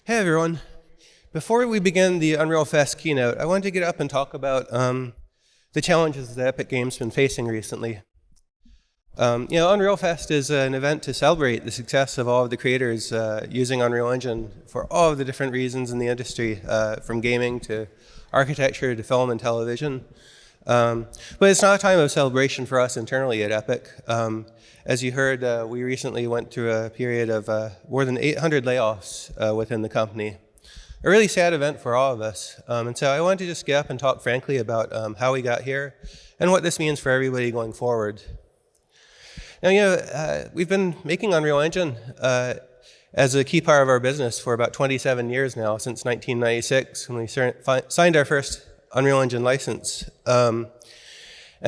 Hey everyone. Before we begin the Unreal Fest keynote, I wanted to get up and talk about the challenges that Epic Games has been facing recently. Unreal Fest is an event to celebrate the success of all of the creators using Unreal Engine for all of the different reasons in the industry, from gaming to architecture to film and television. But it's not a time of celebration for us internally at Epic. As you heard, we recently went through a period of more than 800 layoffs within the company. A really sad event for all of us. And so I wanted to just get up and talk frankly about how we got here and what this means for everybody going forward. Now, we've been making Unreal Engine as a key part of our business for about 27 years now, since 1996, when we signed our first Unreal Engine license. And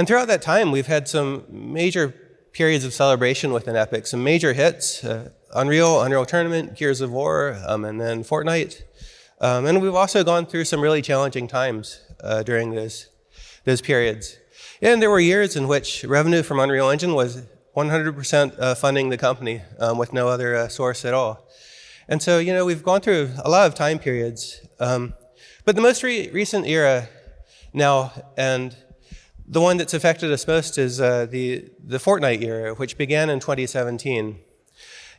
throughout that time, we've had some major periods of celebration within Epic, some major hits, Unreal Tournament, Gears of War, and then Fortnite. And we've also gone through some really challenging times during those periods. And there were years in which revenue from Unreal Engine was 100% funding the company with no other source at all. And so, we've gone through a lot of time periods. But the most recent era now, and the one that's affected us most, is the Fortnite era, which began in 2017.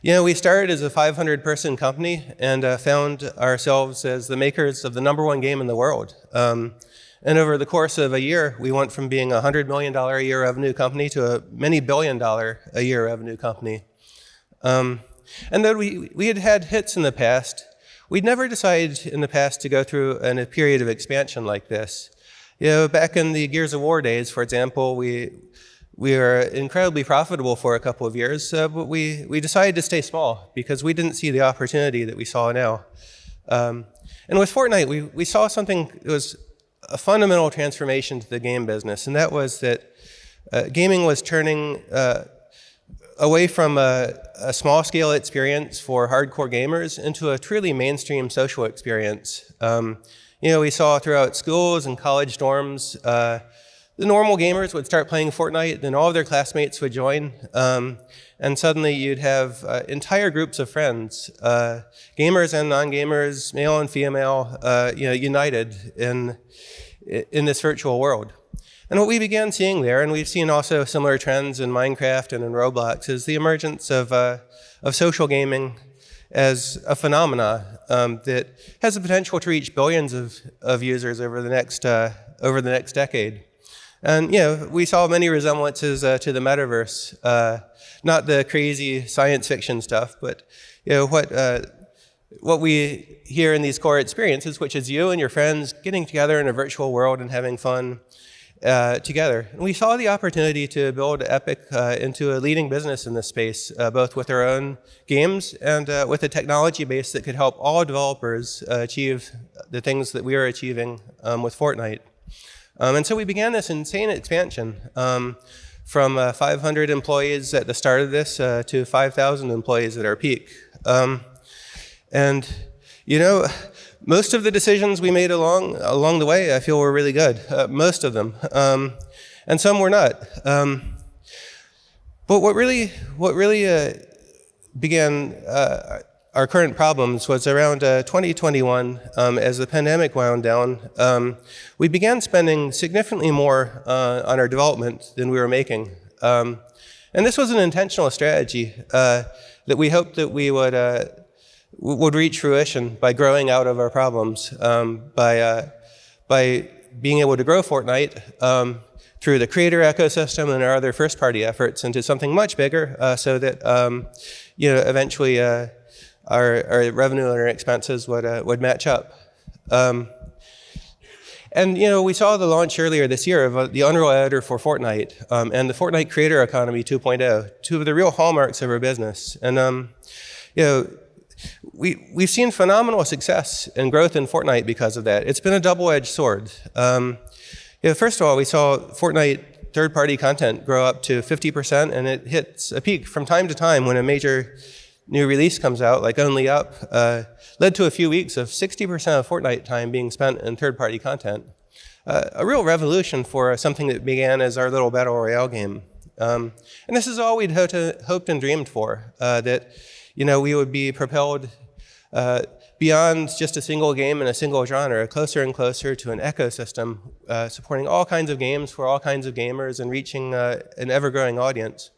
We started as a 500-person company and found ourselves as the makers of the #1 game in the world. And over the course of a year, we went from being a $100 million a year revenue company to a many billion-dollar a year revenue company. And though we had had hits in the past, we'd never decided in the past to go through a period of expansion like this. Back in the Gears of War days, for example, we were incredibly profitable for a couple of years, but we decided to stay small because we didn't see the opportunity that we saw now. And with Fortnite, we saw something that was a fundamental transformation to the game business, and that was that gaming was turning away from a small-scale experience for hardcore gamers into a truly mainstream social experience. We saw throughout schools and college dorms, the normal gamers would start playing Fortnite, then all of their classmates would join, and suddenly you'd have entire groups of friends, gamers and non-gamers, male and female, united in this virtual world. And what we began seeing there, and we've seen also similar trends in Minecraft and in Roblox, is the emergence of social gaming as a phenomena that has the potential to reach billions of users over the next decade. And we saw many resemblances to the metaverse, not the crazy science fiction stuff, but what we hear in these core experiences, which is you and your friends getting together in a virtual world and having fun together. And we saw the opportunity to build Epic into a leading business in this space, both with our own games and with a technology base that could help all developers achieve the things that we are achieving with Fortnite. And so we began this insane expansion from 500 employees at the start of this to 5,000 employees at our peak. And most of the decisions we made along the way, I feel were really good, most of them, and some were not. But what really began our current problems was around 2021. As the pandemic wound down, we began spending significantly more on our development than we were making. And this was an intentional strategy that we hoped that we would reach fruition by growing out of our problems, by being able to grow Fortnite through the creator ecosystem and our other first-party efforts into something much bigger, so that eventually our revenue and our expenses would match up. And we saw the launch earlier this year of the Unreal Editor for Fortnite and the Fortnite Creator Economy 2.0, two of the real hallmarks of our business. And we've seen phenomenal success and growth in Fortnite because of that. It's been a double-edged sword. First of all, we saw Fortnite third-party content grow up to 50%, and it hits a peak from time to time when a major new release comes out, like Only Up, led to a few weeks of 60% of Fortnite time being spent in third-party content. A real revolution for something that began as our little battle royale game. And this is all we'd hoped and dreamed for, that we would be propelled beyond just a single game and a single genre, closer and closer to an ecosystem supporting all kinds of games for all kinds of gamers and reaching an ever-growing audience.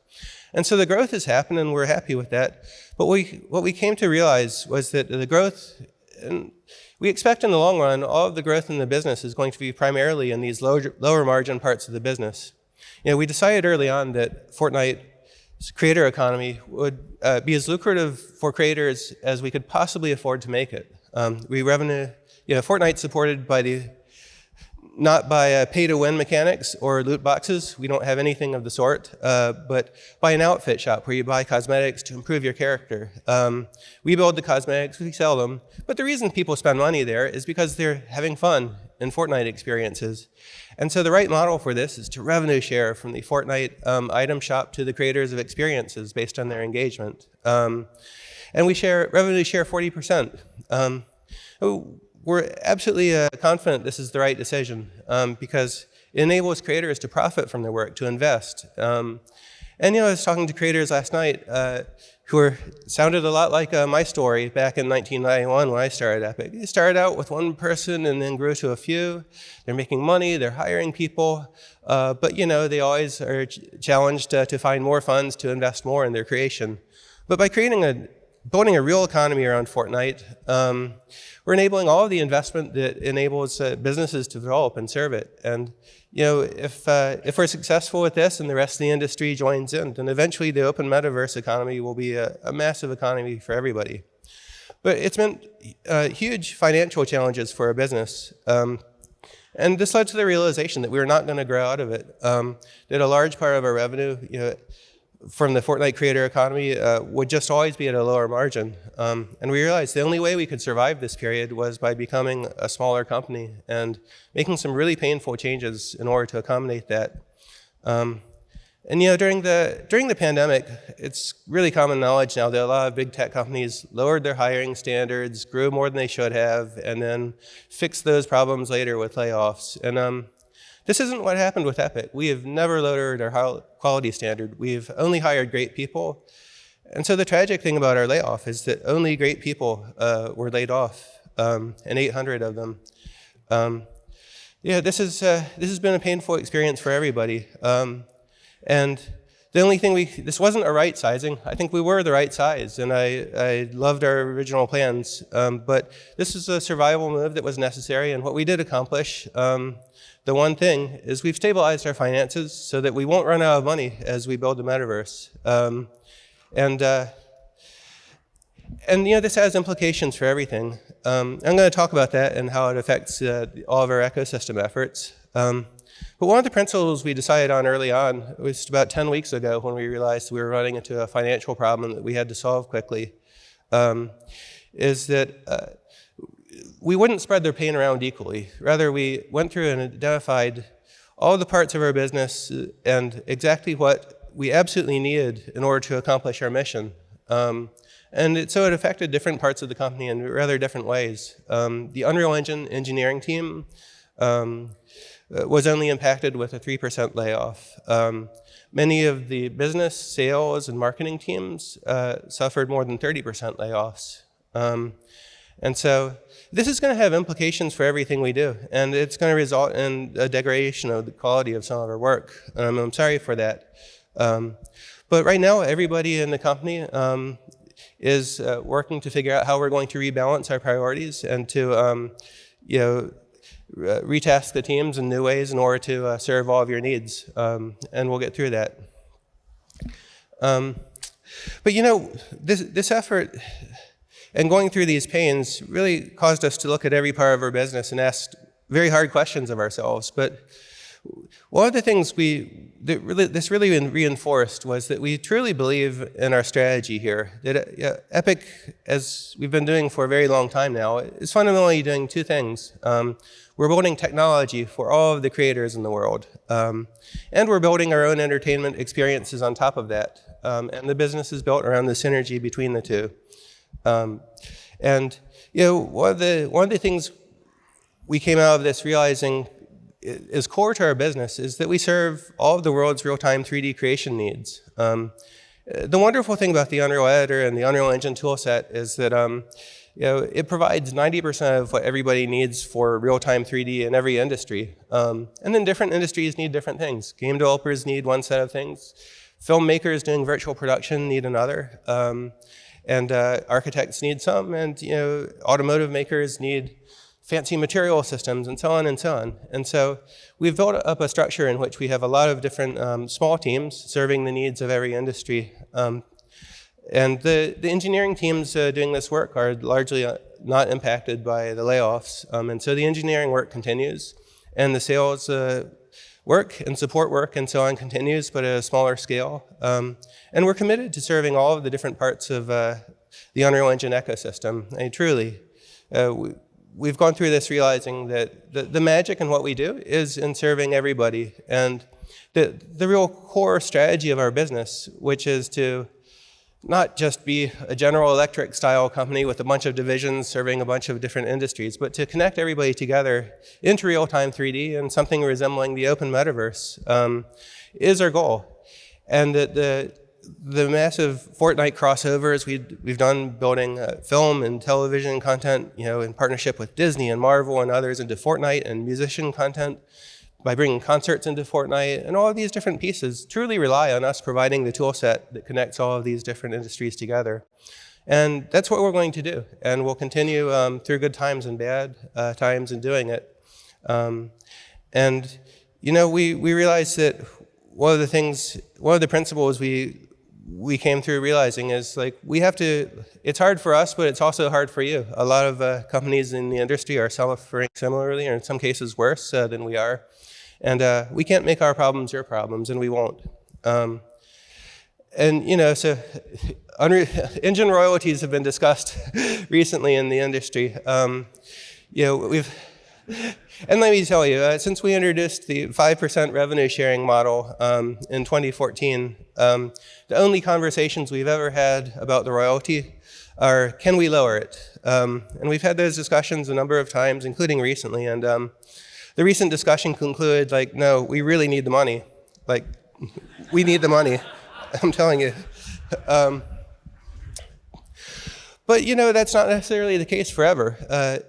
And so the growth has happened, and we're happy with that. But what we came to realize was that the growth, and we expect in the long run, all of the growth in the business is going to be primarily in these lower margin parts of the business. We decided early on that Fortnite's creator economy would be as lucrative for creators as we could possibly afford to make it. Fortnite's supported by not by pay-to-win mechanics or loot boxes. We don't have anything of the sort, but by an outfit shop where you buy cosmetics to improve your character. We build the cosmetics, we sell them, but the reason people spend money there is because they're having fun in Fortnite experiences. And so the right model for this is to revenue share from the Fortnite item shop to the creators of experiences based on their engagement. And we revenue share 40%. We're absolutely confident this is the right decision because it enables creators to profit from their work, to invest. And I was talking to creators last night who sounded a lot like my story back in 1991 when I started Epic. They started out with one person and then grew to a few. They're making money, they're hiring people, but they always are challenged to find more funds to invest more in their creation. But by building a real economy around Fortnite, we're enabling all of the investment that enables businesses to develop and serve it. And if we're successful with this and the rest of the industry joins in, then eventually the open metaverse economy will be a massive economy for everybody. But it's meant huge financial challenges for our business. And this led to the realization that we were not going to grow out of it, that a large part of our revenue, from the Fortnite creator economy would just always be at a lower margin. And we realized the only way we could survive this period was by becoming a smaller company and making some really painful changes in order to accommodate that. And during the pandemic, it's really common knowledge now that a lot of big tech companies lowered their hiring standards, grew more than they should have, and then fixed those problems later with layoffs. And this isn't what happened with Epic. We have never lowered our quality standard. We've only hired great people. And so the tragic thing about our layoff is that only great people were laid off, and 800 of them. This has been a painful experience for everybody. And the only thing this wasn't a right sizing. I think we were the right size, and I loved our original plans. But this is a survival move that was necessary, and what we did accomplish, the one thing is we've stabilized our finances so that we won't run out of money as we build the metaverse. This has implications for everything. I'm going to talk about that and how it affects all of our ecosystem efforts. But one of the principles we decided on early on, it was about 10 weeks ago when we realized we were running into a financial problem that we had to solve quickly, is that we wouldn't spread their pain around equally. Rather, we went through and identified all the parts of our business and exactly what we absolutely needed in order to accomplish our mission. So it affected different parts of the company in rather different ways. The Unreal Engine engineering team was only impacted with a 3% layoff. Many of the business, sales, and marketing teams suffered more than 30% layoffs. And so this is going to have implications for everything we do, and it's going to result in a degradation of the quality of some of our work. I'm sorry for that. But right now, everybody in the company is working to figure out how we're going to rebalance our priorities and to retask the teams in new ways in order to serve all of your needs, and we'll get through that. But this effort and going through these pains really caused us to look at every part of our business and ask very hard questions of ourselves. But one of the things this really reinforced was that we truly believe in our strategy here. That Epic, as we've been doing for a very long time now, is fundamentally doing two things. We're building technology for all of the creators in the world, and we're building our own entertainment experiences on top of that. And the business is built around the synergy between the two. One of the things we came out of this realizing is core to our business is that we serve all of the world's real-time 3D creation needs. The wonderful thing about the Unreal Editor and the Unreal Engine toolset is that it provides 90% of what everybody needs for real-time 3D in every industry. And then different industries need different things. Game developers need one set of things. Filmmakers doing virtual production need another. And architects need some, and automotive makers need fancy material systems, and so on and so on. And so we've built up a structure in which we have a lot of different small teams serving the needs of every industry. And the engineering teams doing this work are largely not impacted by the layoffs. And so the engineering work continues, and the sales work and support work and so on continues, but at a smaller scale. And we're committed to serving all of the different parts of the Unreal Engine ecosystem. And truly, we've gone through this realizing that the magic in what we do is in serving everybody. And the real core strategy of our business, which is to not just be a General Electric style company with a bunch of divisions serving a bunch of different industries, but to connect everybody together into real-time 3D and something resembling the open metaverse is our goal. And the massive Fortnite crossovers we've done building film and television content, in partnership with Disney and Marvel and others into Fortnite, and musician content by bringing concerts into Fortnite, and all of these different pieces truly rely on us providing the tool set that connects all of these different industries together. And that's what we're going to do. And we'll continue through good times and bad times in doing it. And we realized that one of the principles we came through realizing is it's hard for us, but it's also hard for you. A lot of companies in the industry are suffering similarly, or in some cases worse than we are. And we can't make our problems your problems, and we won't. So engine royalties have been discussed recently in the industry. And let me tell you, since we introduced the 5% revenue sharing model in 2014, the only conversations we've ever had about the royalty are, can we lower it? And we've had those discussions a number of times, including recently. And the recent discussion concluded, no, we really need the money. We need the money, I'm telling you. But that's not necessarily the case forever. A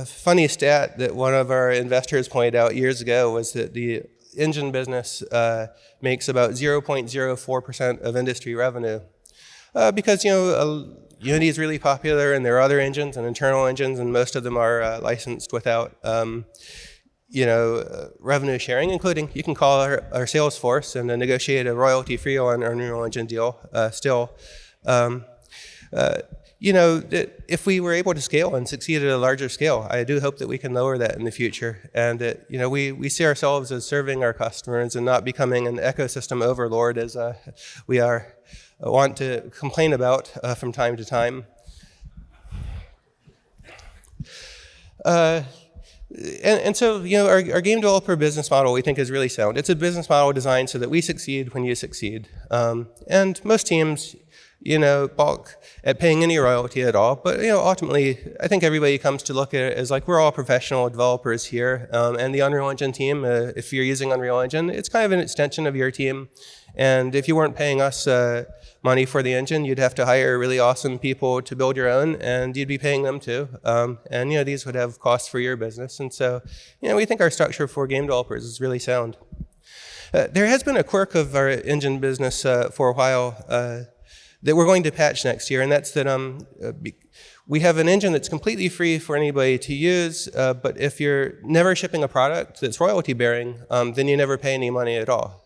funny stat that one of our investors pointed out years ago was that the engine business makes about 0.04% of industry revenue. Because, Unity is really popular, and there are other engines and internal engines, and most of them are licensed without, revenue sharing, including you can call our sales force and negotiate a royalty-free on our Unreal Engine deal still. If we were able to scale and succeed at a larger scale, I do hope that we can lower that in the future, and that we see ourselves as serving our customers and not becoming an ecosystem overlord as we want to complain about from time to time. And so, our game developer business model we think is really sound. It's a business model designed so that we succeed when you succeed. And most teams, balk at paying any royalty at all. But, ultimately, I think everybody comes to look at it as we're all professional developers here. And the Unreal Engine team, if you're using Unreal Engine, it's kind of an extension of your team. And if you weren't paying us money for the engine, you'd have to hire really awesome people to build your own, and you'd be paying them too. And these would have costs for your business. And so, we think our structure for game developers is really sound. There has been a quirk of our engine business for a while that we're going to patch next year, and that's that we have an engine that's completely free for anybody to use, but if you're never shipping a product that's royalty bearing, then you never pay any money at all.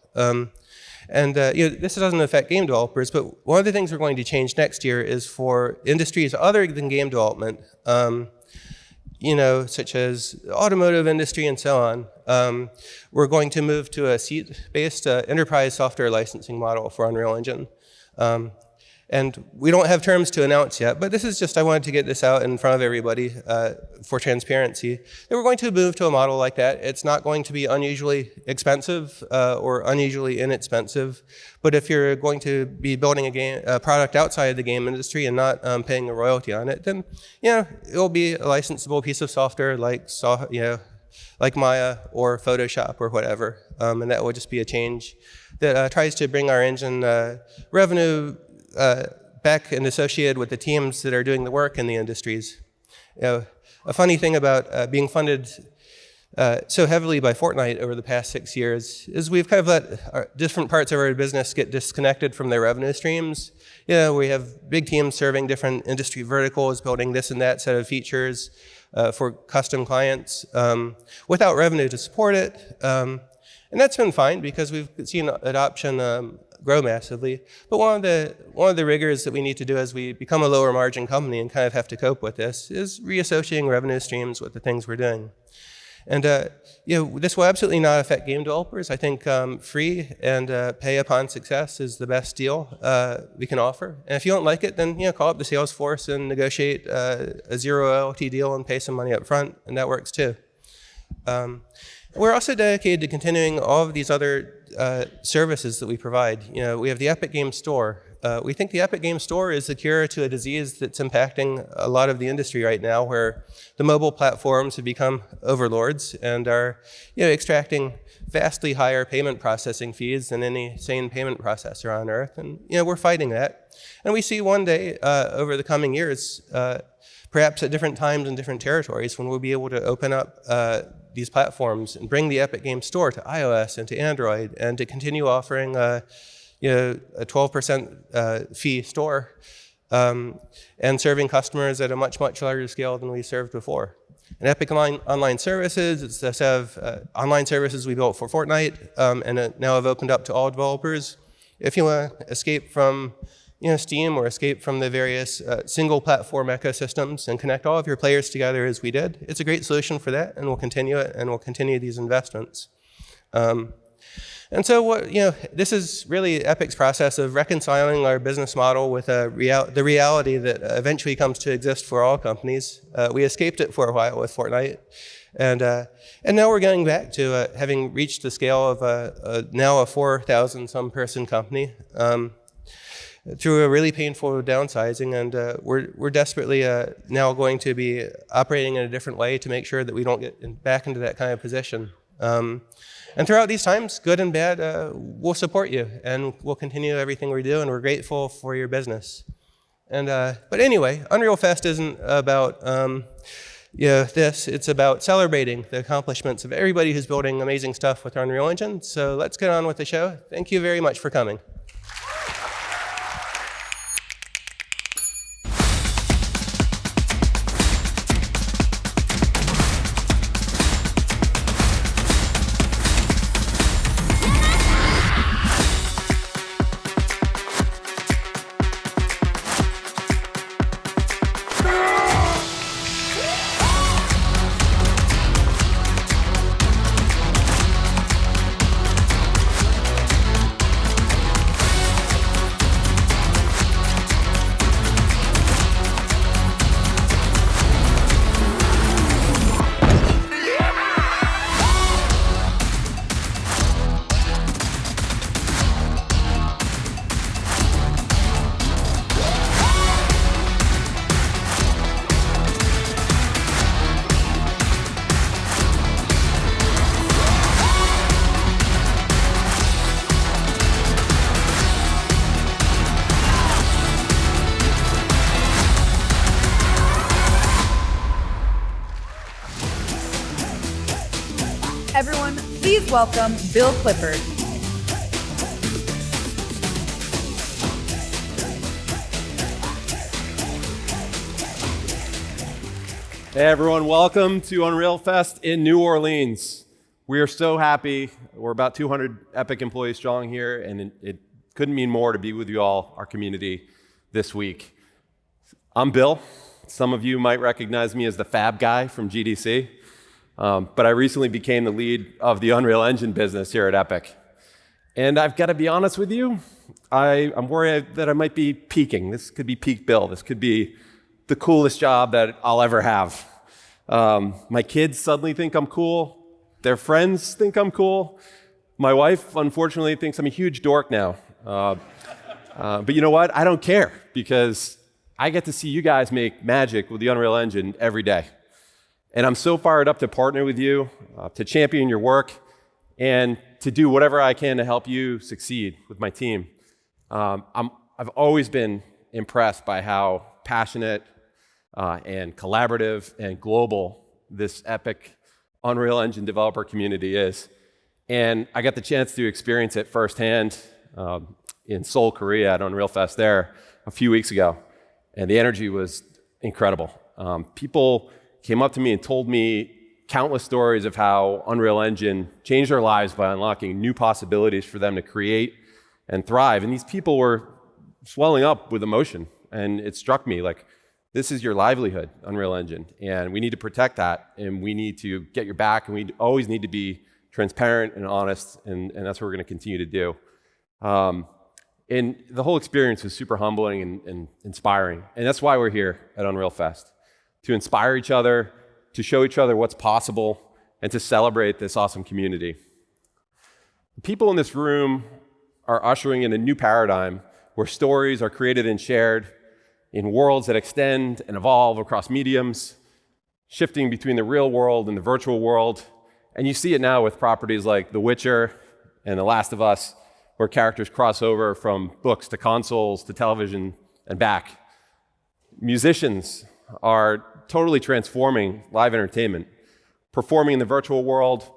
This doesn't affect game developers, but one of the things we're going to change next year is for industries other than game development, such as automotive industry and so on. We're going to move to a seat-based enterprise software licensing model for Unreal Engine. And we don't have terms to announce yet, but this is just, I wanted to get this out in front of everybody for transparency. That we're going to move to a model like that. It's not going to be unusually expensive or unusually inexpensive, but if you're going to be building a product outside of the game industry and not paying a royalty on it, then it'll be a licensable piece of software like Maya or Photoshop or whatever, and that will just be a change that tries to bring our engine revenue back and associated with the teams that are doing the work in the industries. A funny thing about being funded so heavily by Fortnite over the past 6 years is we've kind of let different parts of our business get disconnected from their revenue streams. We have big teams serving different industry verticals, building this and that set of features for custom clients without revenue to support it. And that's been fine because we've seen adoption grow massively. But one of the rigors that we need to do as we become a lower margin company and kind of have to cope with this is reassociating revenue streams with the things we're doing. And this will absolutely not affect game developers. I think free and pay upon success is the best deal we can offer. And if you don't like it, then call up the sales force and negotiate a zero royalty deal and pay some money up front, and that works too. We're also dedicated to continuing all of these other services that we provide. We have the Epic Game Store. We think the Epic Game Store is the cure to a disease that's impacting a lot of the industry right now, where the mobile platforms have become overlords and are extracting vastly higher payment processing fees than any sane payment processor on earth. And we're fighting that. And we see one day over the coming years, perhaps at different times in different territories, when we'll be able to open up these platforms and bring the Epic Game Store to iOS and to Android, and to continue offering a 12% fee store and serving customers at a much, much larger scale than we served before. And Epic Online Services, it's a set of online services we built for Fortnite and now have opened up to all developers. If you want to escape from Steam or escape from the various single platform ecosystems and connect all of your players together as we did, it's a great solution for that, and we'll continue it, and we'll continue these investments. And so this is really Epic's process of reconciling our business model with the reality that eventually comes to exist for all companies. We escaped it for a while with Fortnite, and now we're getting back to having reached the scale of now a 4,000 some person company through a really painful downsizing, and we're desperately now going to be operating in a different way to make sure that we don't get back into that kind of position. And throughout these times, good and bad, we'll support you, and we'll continue everything we do, and we're grateful for your business. And but anyway, Unreal Fest isn't about this. It's about celebrating the accomplishments of everybody who's building amazing stuff with Unreal Engine. So let's get on with the show. Thank you very much for coming. Everyone, please welcome Bill Clifford. Hey everyone, welcome to Unreal Fest in New Orleans. We are so happy. We're about 200 Epic employees strong here, and it couldn't mean more to be with you all, our community, this week. I'm Bill. Some of you might recognize me as the Fab Guy from GDC. But I recently became the lead of the Unreal Engine business here at Epic. And I've got to be honest with you, I'm worried that I might be peaking. This could be peak Bill. This could be the coolest job that I'll ever have. My kids suddenly think I'm cool. Their friends think I'm cool. My wife, unfortunately, thinks I'm a huge dork now. But you know what? I don't care, because I get to see you guys make magic with the Unreal Engine every day. And I'm so fired up to partner with you, to champion your work, and to do whatever I can to help you succeed with my team. I've always been impressed by how passionate and collaborative and global this epic Unreal Engine developer community is. And I got the chance to experience it firsthand in Seoul, Korea at Unreal Fest there a few weeks ago. And the energy was incredible. People came up to me and told me countless stories of how Unreal Engine changed their lives by unlocking new possibilities for them to create and thrive. And these people were swelling up with emotion. And it struck me like, this is your livelihood, Unreal Engine. And we need to protect that. And we need to get your back. And we always need to be transparent and honest. And that's what we're going to continue to do. And the whole experience was super humbling and inspiring. And that's why we're here at Unreal Fest, to inspire each other, to show each other what's possible, and to celebrate this awesome community. The people in this room are ushering in a new paradigm where stories are created and shared in worlds that extend and evolve across mediums, shifting between the real world and the virtual world. And you see it now with properties like The Witcher and The Last of Us, where characters cross over from books to consoles to television and back. Musicians are totally transforming live entertainment, performing in the virtual world,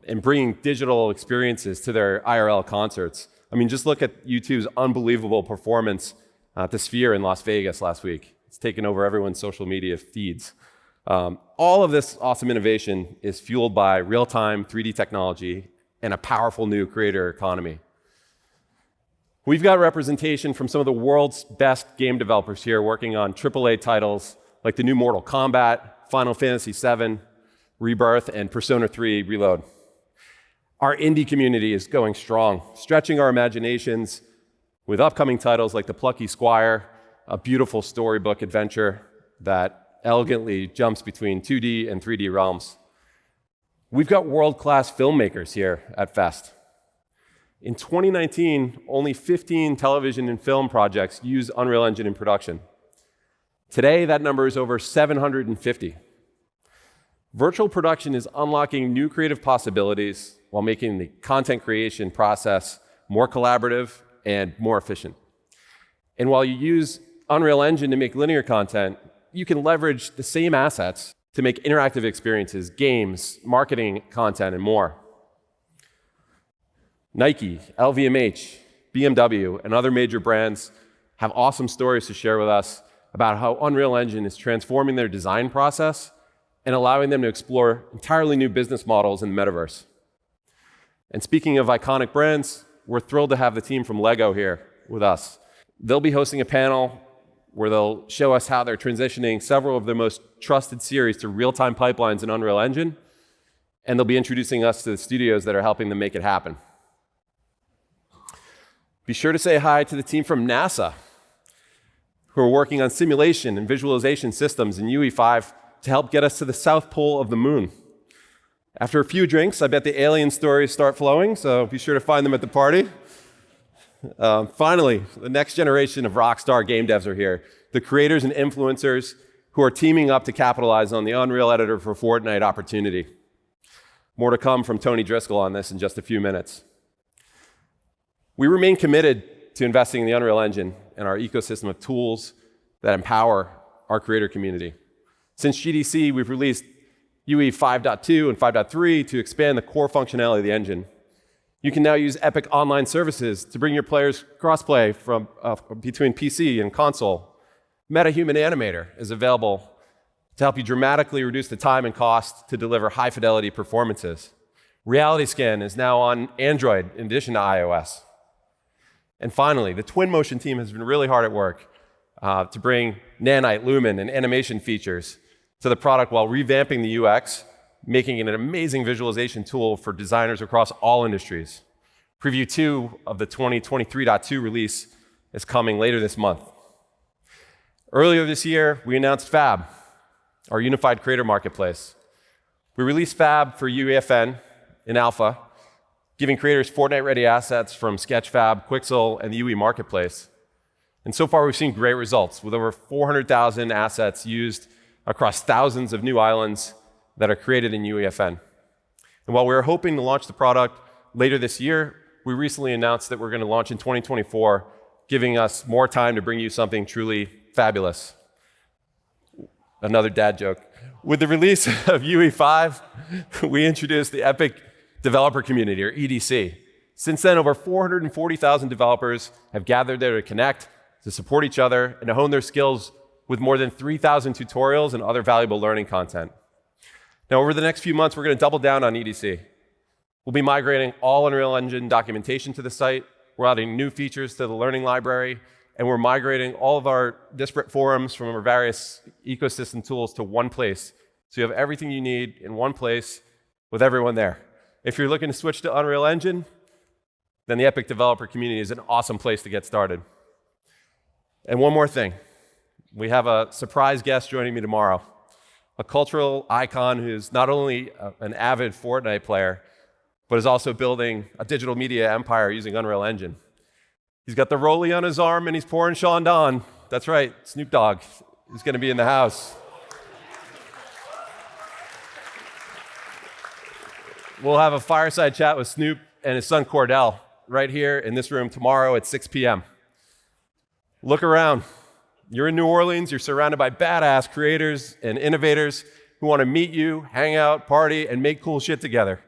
and bringing digital experiences to their IRL concerts. I mean, just look at YouTube's unbelievable performance at the Sphere in Las Vegas last week. It's taken over everyone's social media feeds. All of this awesome innovation is fueled by real-time 3D technology and a powerful new creator economy. We've got representation from some of the world's best game developers here working on AAA titles like the new Mortal Kombat, Final Fantasy VII, Rebirth, and Persona 3 Reload. Our indie community is going strong, stretching our imaginations with upcoming titles like The Plucky Squire, a beautiful storybook adventure that elegantly jumps between 2D and 3D realms. We've got world-class filmmakers here at Fest. In 2019, only 15 television and film projects used Unreal Engine in production. Today, that number is over 750. Virtual production is unlocking new creative possibilities while making the content creation process more collaborative and more efficient. And while you use Unreal Engine to make linear content, you can leverage the same assets to make interactive experiences, games, marketing content, and more. Nike, LVMH, BMW, and other major brands have awesome stories to share with us about how Unreal Engine is transforming their design process and allowing them to explore entirely new business models in the metaverse. And speaking of iconic brands, we're thrilled to have the team from Lego here with us. They'll be hosting a panel where they'll show us how they're transitioning several of their most trusted series to real-time pipelines in Unreal Engine, and they'll be introducing us to the studios that are helping them make it happen. Be sure to say hi to the team from NASA, who are working on simulation and visualization systems in UE5 to help get us to the South Pole of the moon. After a few drinks, I bet the alien stories start flowing, so be sure to find them at the party. Finally, the next generation of rockstar game devs are here, the creators and influencers who are teaming up to capitalize on the Unreal Editor for Fortnite opportunity. More to come from Tony Driscoll on this in just a few minutes. We remain committed to investing in the Unreal Engine and our ecosystem of tools that empower our creator community. Since GDC, we've released UE 5.2 and 5.3 to expand the core functionality of the engine. You can now use Epic Online Services to bring your players crossplay from between PC and console. MetaHuman Animator is available to help you dramatically reduce the time and cost to deliver high-fidelity performances. Reality Scan is now on Android in addition to iOS. And finally, the Twinmotion team has been really hard at work to bring Nanite, Lumen, and animation features to the product while revamping the UX, making it an amazing visualization tool for designers across all industries. Preview 2 of the 2023.2 release is coming later this month. Earlier this year, we announced Fab, our unified creator marketplace. We released Fab for UEFN in alpha, giving creators Fortnite-ready assets from Sketchfab, Quixel, and the UE marketplace. And so far, we've seen great results, with over 400,000 assets used across thousands of new islands that are created in UEFN. And while we were hoping to launch the product later this year, we recently announced that we're going to launch in 2024 giving us more time to bring you something truly fabulous. Another dad joke. With the release of UE5, we introduced the Epic Developer Community, or EDC. Since then, over 440,000 developers have gathered there to connect, to support each other, and to hone their skills with more than 3,000 tutorials and other valuable learning content. Now, over the next few months, we're going to double down on EDC. We'll be migrating all Unreal Engine documentation to the site. We're adding new features to the learning library, and we're migrating all of our disparate forums from our various ecosystem tools to one place. So you have everything you need in one place with everyone there. If you're looking to switch to Unreal Engine, then the Epic Developer Community is an awesome place to get started. And one more thing. We have a surprise guest joining me tomorrow, a cultural icon who's not only an avid Fortnite player, but is also building a digital media empire using Unreal Engine. He's got the rollie on his arm and he's pouring Chandon. That's right, Snoop Dogg is going to be in the house. We'll have a fireside chat with Snoop and his son Cordell right here in this room tomorrow at 6 p.m. Look around. You're in New Orleans, you're surrounded by badass creators and innovators who want to meet you, hang out, party, and make cool shit together.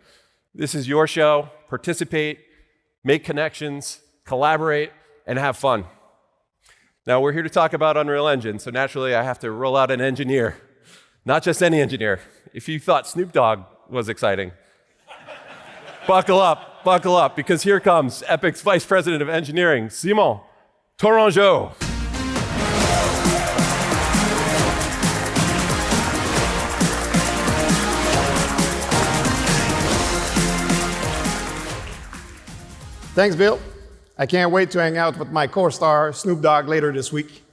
This is your show. Participate, make connections, collaborate, and have fun. Now, we're here to talk about Unreal Engine, so naturally I have to roll out an engineer. Not just any engineer. If you thought Snoop Dogg was exciting, buckle up, because here comes Epic's Vice President of Engineering, Simon Tourangeau. Thanks, Bill. I can't wait to hang out with my co-star, Snoop Dogg, later this week.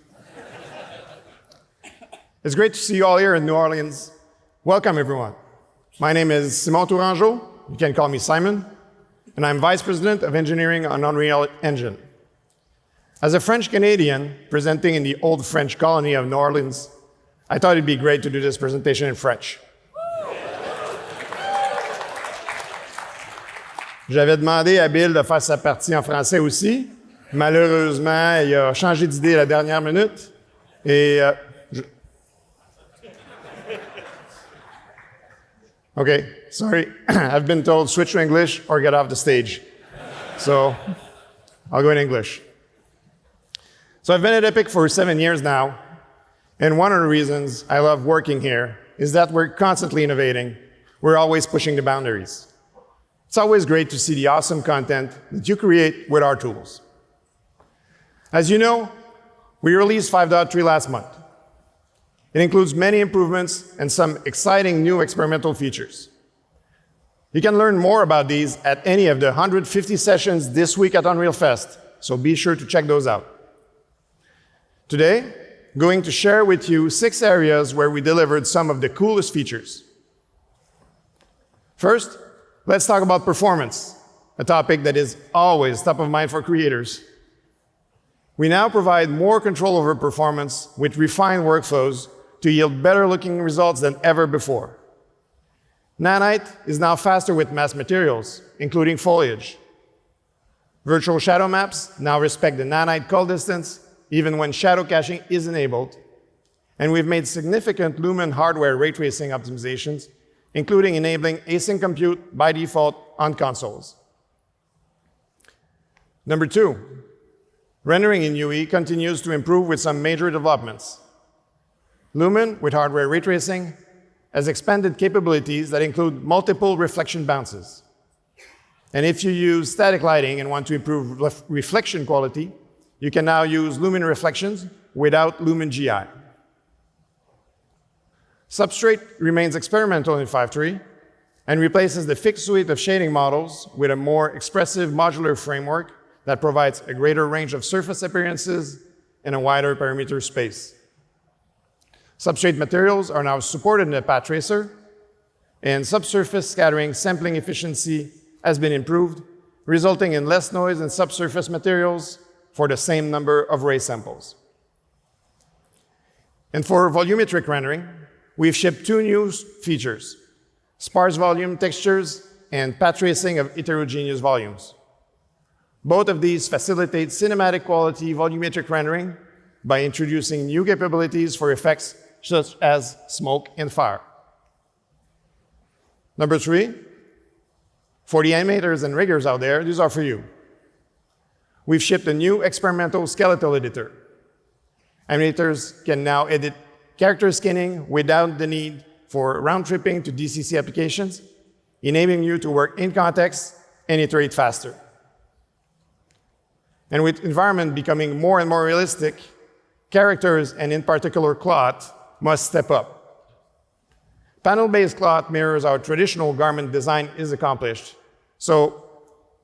It's great to see you all here in New Orleans. Welcome, everyone. My name is Simon Tourangeau. You can call me Simon. And I'm Vice President of Engineering on Unreal Engine. As a French Canadian presenting in the old French colony of New Orleans, I thought it'd be great to do this presentation in French. J'avais demandé à Bill de faire sa partie en français aussi. Malheureusement, il a changé d'idée à la dernière minute. Et Okay, sorry. I've been told switch to English or get off the stage. So I'll go in English. So I've been at Epic for 7 years now, and one of the reasons I love working here is that we're constantly innovating. We're always pushing the boundaries. It's always great to see the awesome content that you create with our tools. As you know, we released 5.3 last month. It includes many improvements and some exciting new experimental features. You can learn more about these at any of the 150 sessions this week at Unreal Fest, so be sure to check those out. Today, I'm going to share with you 6 areas where we delivered some of the coolest features. First, let's talk about performance, a topic that is always top of mind for creators. We now provide more control over performance with refined workflows to yield better-looking results than ever before. Nanite is now faster with mass materials, including foliage. Virtual shadow maps now respect the Nanite call distance, even when shadow caching is enabled. And we've made significant Lumen hardware ray tracing optimizations, including enabling async compute by default on consoles. Number 2, rendering in UE continues to improve with some major developments. Lumen, with hardware ray tracing, has expanded capabilities that include multiple reflection bounces. And if you use static lighting and want to improve reflection quality, you can now use Lumen reflections without Lumen GI. Substrate remains experimental in 5.3 and replaces the fixed suite of shading models with a more expressive modular framework that provides a greater range of surface appearances and a wider parameter space. Substrate materials are now supported in the path tracer, and subsurface scattering sampling efficiency has been improved, resulting in less noise in subsurface materials for the same number of ray samples. And for volumetric rendering, we've shipped 2 new features: sparse volume textures and path tracing of heterogeneous volumes. Both of these facilitate cinematic quality volumetric rendering by introducing new capabilities for effects such as smoke and fire. Number 3, for the animators and riggers out there, these are for you. We've shipped a new experimental skeletal editor. Animators can now edit character skinning without the need for round-tripping to DCC applications, enabling you to work in context and iterate faster. And with environment becoming more and more realistic, characters, and in particular cloth, must step up. Panel-based cloth mirrors how traditional garment design is accomplished. So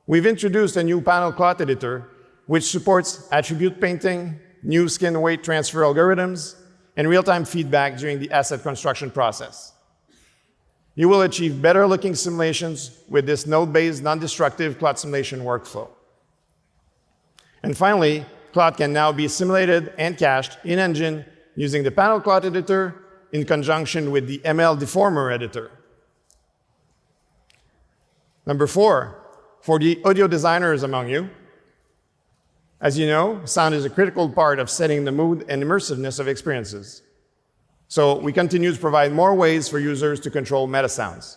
we've introduced a new panel cloth editor, which supports attribute painting, new skin weight transfer algorithms, and real-time feedback during the asset construction process. You will achieve better-looking simulations with this node-based, non-destructive cloth simulation workflow. And finally, cloth can now be simulated and cached in-engine using the panel cloth editor in conjunction with the ML deformer editor. Number 4, for the audio designers among you, as you know, sound is a critical part of setting the mood and immersiveness of experiences. So we continue to provide more ways for users to control metasounds.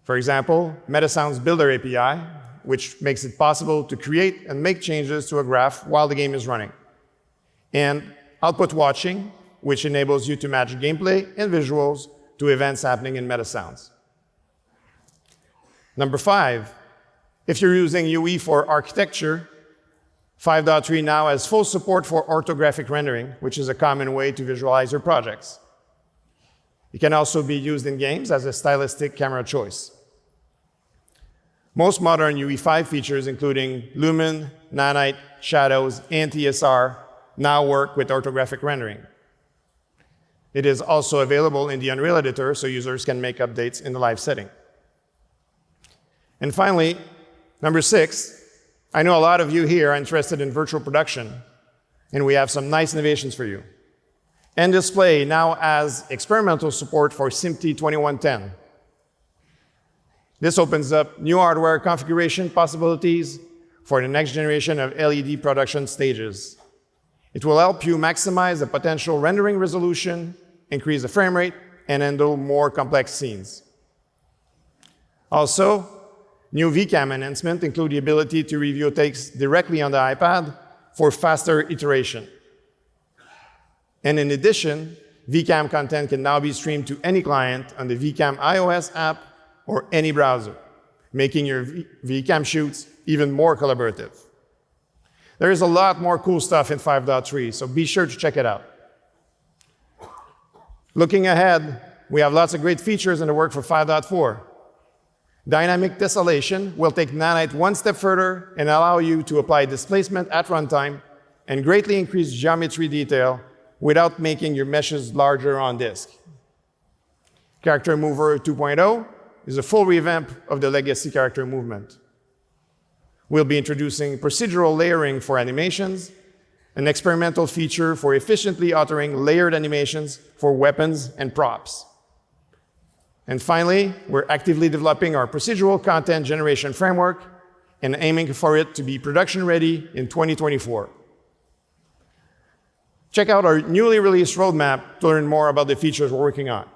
For example, Metasounds Builder API, which makes it possible to create and make changes to a graph while the game is running. And Output Watching, which enables you to match gameplay and visuals to events happening in Metasounds. Number 5, if you're using UE for architecture, 5.3 now has full support for orthographic rendering, which is a common way to visualize your projects. It can also be used in games as a stylistic camera choice. Most modern UE5 features, including Lumen, Nanite, Shadows, and TSR, now work with orthographic rendering. It is also available in the Unreal Editor, so users can make updates in the live setting. And finally, number 6, I know a lot of you here are interested in virtual production, and we have some nice innovations for you. N-Display now has experimental support for SMPTE 2110. This opens up new hardware configuration possibilities for the next generation of LED production stages. It will help you maximize the potential rendering resolution, increase the frame rate, and handle more complex scenes. Also, new VCAM enhancements include the ability to review takes directly on the iPad for faster iteration. And in addition, VCAM content can now be streamed to any client on the VCAM iOS app or any browser, making your VCAM shoots even more collaborative. There is a lot more cool stuff in 5.3, so be sure to check it out. Looking ahead, we have lots of great features in the work for 5.4. Dynamic tessellation will take Nanite one step further and allow you to apply displacement at runtime and greatly increase geometry detail without making your meshes larger on disk. Character Mover 2.0 is a full revamp of the legacy character movement. We'll be introducing procedural layering for animations, an experimental feature for efficiently authoring layered animations for weapons and props. And finally, we're actively developing our procedural content generation framework and aiming for it to be production ready in 2024. Check out our newly released roadmap to learn more about the features we're working on.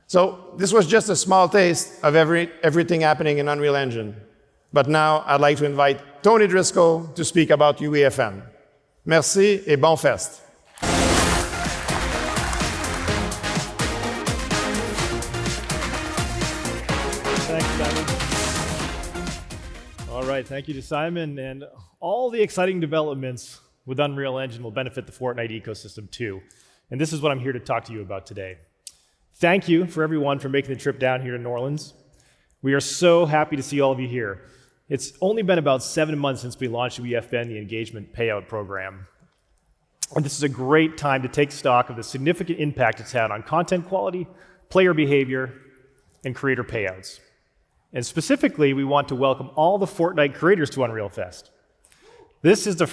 So this was just a small taste of everything happening in Unreal Engine. But now I'd like to invite Tony Driscoll to speak about UEFN. Merci et bon fest. Thanks, Simon. All right, thank you to Simon. And all the exciting developments with Unreal Engine will benefit the Fortnite ecosystem too. And this is what I'm here to talk to you about today. Thank you for everyone for making the trip down here to New Orleans. We are so happy to see all of you here. It's only been about 7 months since we launched UEFN, the Engagement Payout Program. And this is a great time to take stock of the significant impact it's had on content quality, player behavior, and creator payouts. And specifically, we want to welcome all the Fortnite creators to Unreal Fest. This is the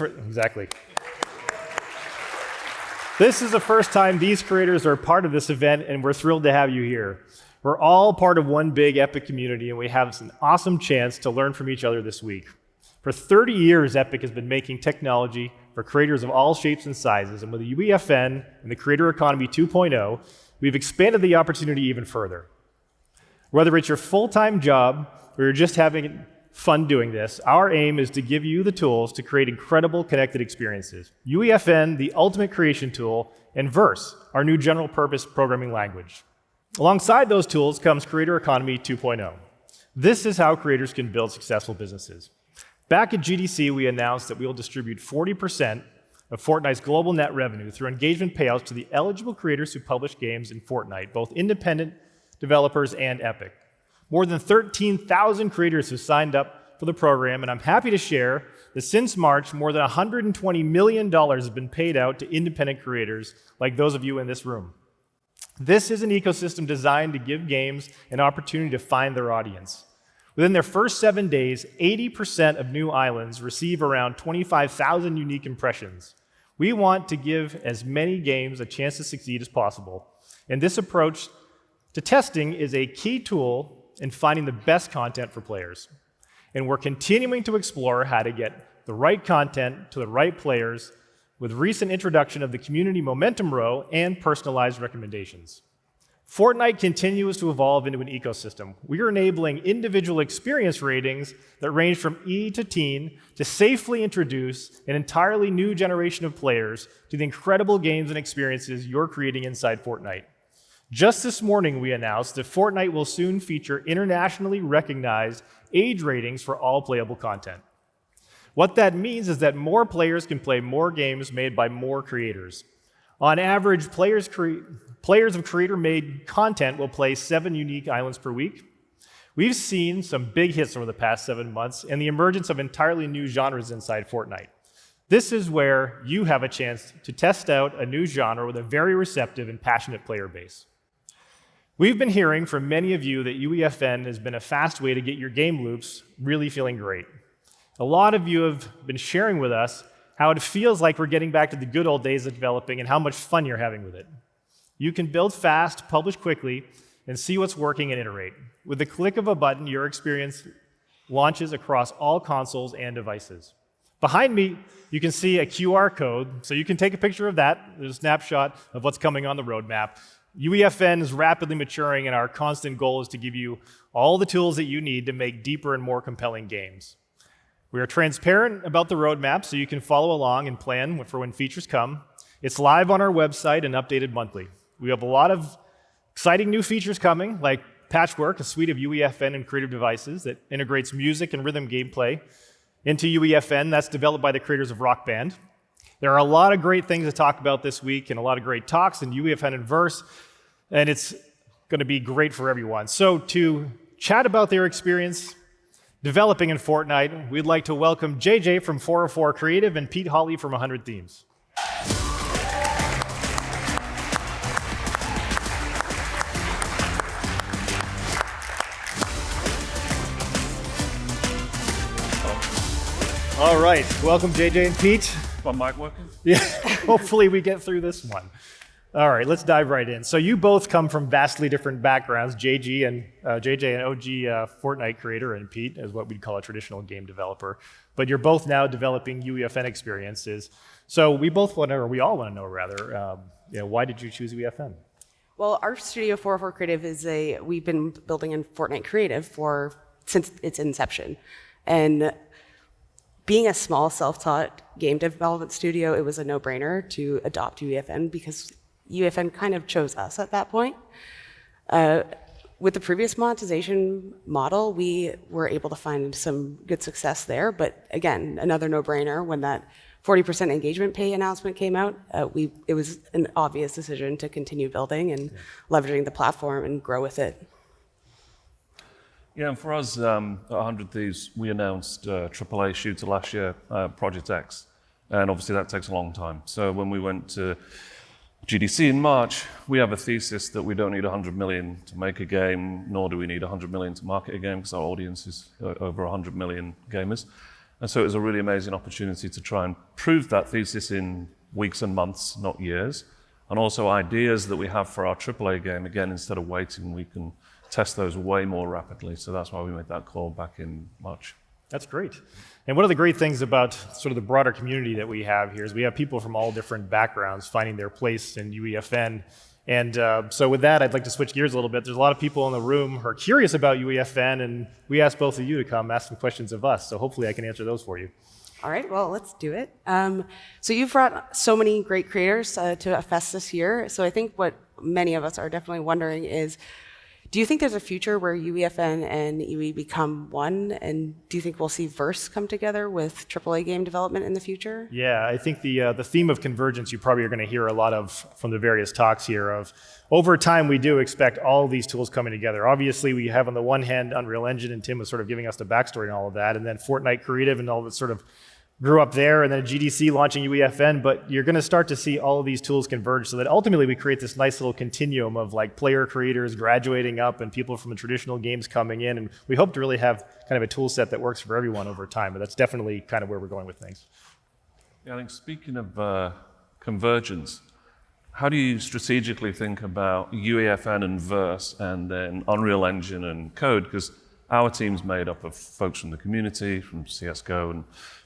first time these creators are part of this event, and we're thrilled to have you here. We're all part of one big Epic community, and we have an awesome chance to learn from each other this week. For 30 years, Epic has been making technology for creators of all shapes and sizes, and with the UEFN and the Creator Economy 2.0, we've expanded the opportunity even further. Whether it's your full-time job or you're just having fun doing this, our aim is to give you the tools to create incredible connected experiences. UEFN, the ultimate creation tool, and Verse, our new general-purpose programming language. Alongside those tools comes Creator Economy 2.0. This is how creators can build successful businesses. Back at GDC, we announced that we will distribute 40% of Fortnite's global net revenue through engagement payouts to the eligible creators who publish games in Fortnite, both independent developers and Epic. More than 13,000 creators have signed up for the program, and I'm happy to share that since March, more than $120 million has been paid out to independent creators like those of you in this room. This is an ecosystem designed to give games an opportunity to find their audience. Within their first 7 days, 80% of new islands receive around 25,000 unique impressions. We want to give as many games a chance to succeed as possible, and this approach to testing is a key tool in finding the best content for players. And we're continuing to explore how to get the right content to the right players with recent introduction of the Community Momentum Row and personalized recommendations. Fortnite continues to evolve into an ecosystem. We are enabling individual experience ratings that range from E to teen to safely introduce an entirely new generation of players to the incredible games and experiences you're creating inside Fortnite. Just this morning, we announced that Fortnite will soon feature internationally recognized age ratings for all playable content. What that means is that more players can play more games made by more creators. On average, players of creator-made content will play 7 unique islands per week. We've seen some big hits over the past 7 months and the emergence of entirely new genres inside Fortnite. This is where you have a chance to test out a new genre with a very receptive and passionate player base. We've been hearing from many of you that UEFN has been a fast way to get your game loops really feeling great. A lot of you have been sharing with us how it feels like we're getting back to the good old days of developing and how much fun you're having with it. You can build fast, publish quickly, and see what's working and iterate. With the click of a button, your experience launches across all consoles and devices. Behind me, you can see a QR code, so you can take a picture of that. There's a snapshot of what's coming on the roadmap. UEFN is rapidly maturing, and our constant goal is to give you all the tools that you need to make deeper and more compelling games. We are transparent about the roadmap, so you can follow along and plan for when features come. It's live on our website and updated monthly. We have a lot of exciting new features coming, like Patchwork, a suite of UEFN and creative devices that integrates music and rhythm gameplay into UEFN. That's developed by the creators of Rock Band. There are a lot of great things to talk about this week and a lot of great talks in UEFN and Verse, and it's going to be great for everyone. So to chat about their experience developing in Fortnite, we'd like to welcome JJ from 404 Creative and Pete Hawley from 100 Themes. All right, welcome JJ and Pete. Is my mic working? Yeah, hopefully we get through this one. All right, let's dive right in. So you both come from vastly different backgrounds. JJ, an OG Fortnite creator, and Pete is what we'd call a traditional game developer. But you're both now developing UEFN experiences. So we all want to know rather, why did you choose UEFN? Well, our studio 404 Creative we've been building in Fortnite Creative since its inception. And being a small self-taught game development studio, it was a no-brainer to adopt UEFN because UEFN kind of chose us at that point. With the previous monetization model, we were able to find some good success there, but again, another no-brainer. When that 40% engagement pay announcement came out, it was an obvious decision to continue building and leveraging the platform and grow with it. Yeah, and for us at 100 Thieves, we announced AAA shooter last year, Project X, and obviously that takes a long time. So when we went to GDC in March, we have a thesis that we don't need 100 million to make a game, nor do we need 100 million to market a game, because our audience is over 100 million gamers. And so it was a really amazing opportunity to try and prove that thesis in weeks and months, not years. And also ideas that we have for our AAA game, again, instead of waiting, we can test those way more rapidly. So that's why we made that call back in March. That's great. And one of the great things about sort of the broader community that we have here is we have people from all different backgrounds finding their place in UEFN. And so with that, I'd like to switch gears a little bit. There's a lot of people in the room who are curious about UEFN, and we asked both of you to come ask some questions of us. So hopefully I can answer those for you. All right, well, let's do it. So you've brought so many great creators to a fest this year. So I think what many of us are definitely wondering is, do you think there's a future where UEFN and UE become one? And do you think we'll see Verse come together with AAA game development in the future? Yeah, I think the theme of convergence you probably are going to hear a lot of from the various talks here of over time we do expect all these tools coming together. Obviously we have on the one hand Unreal Engine, and Tim was sort of giving us the backstory and all of that, and then Fortnite Creative and all of it sort of grew up there, and then GDC launching UEFN, but you're going to start to see all of these tools converge so that ultimately we create this nice little continuum of like player creators graduating up and people from the traditional games coming in, and we hope to really have kind of a tool set that works for everyone over time, but that's definitely kind of where we're going with things. Yeah, I think speaking of convergence, how do you strategically think about UEFN and Verse and then Unreal Engine and Code? Because our team's made up of folks from the community, from CSGO and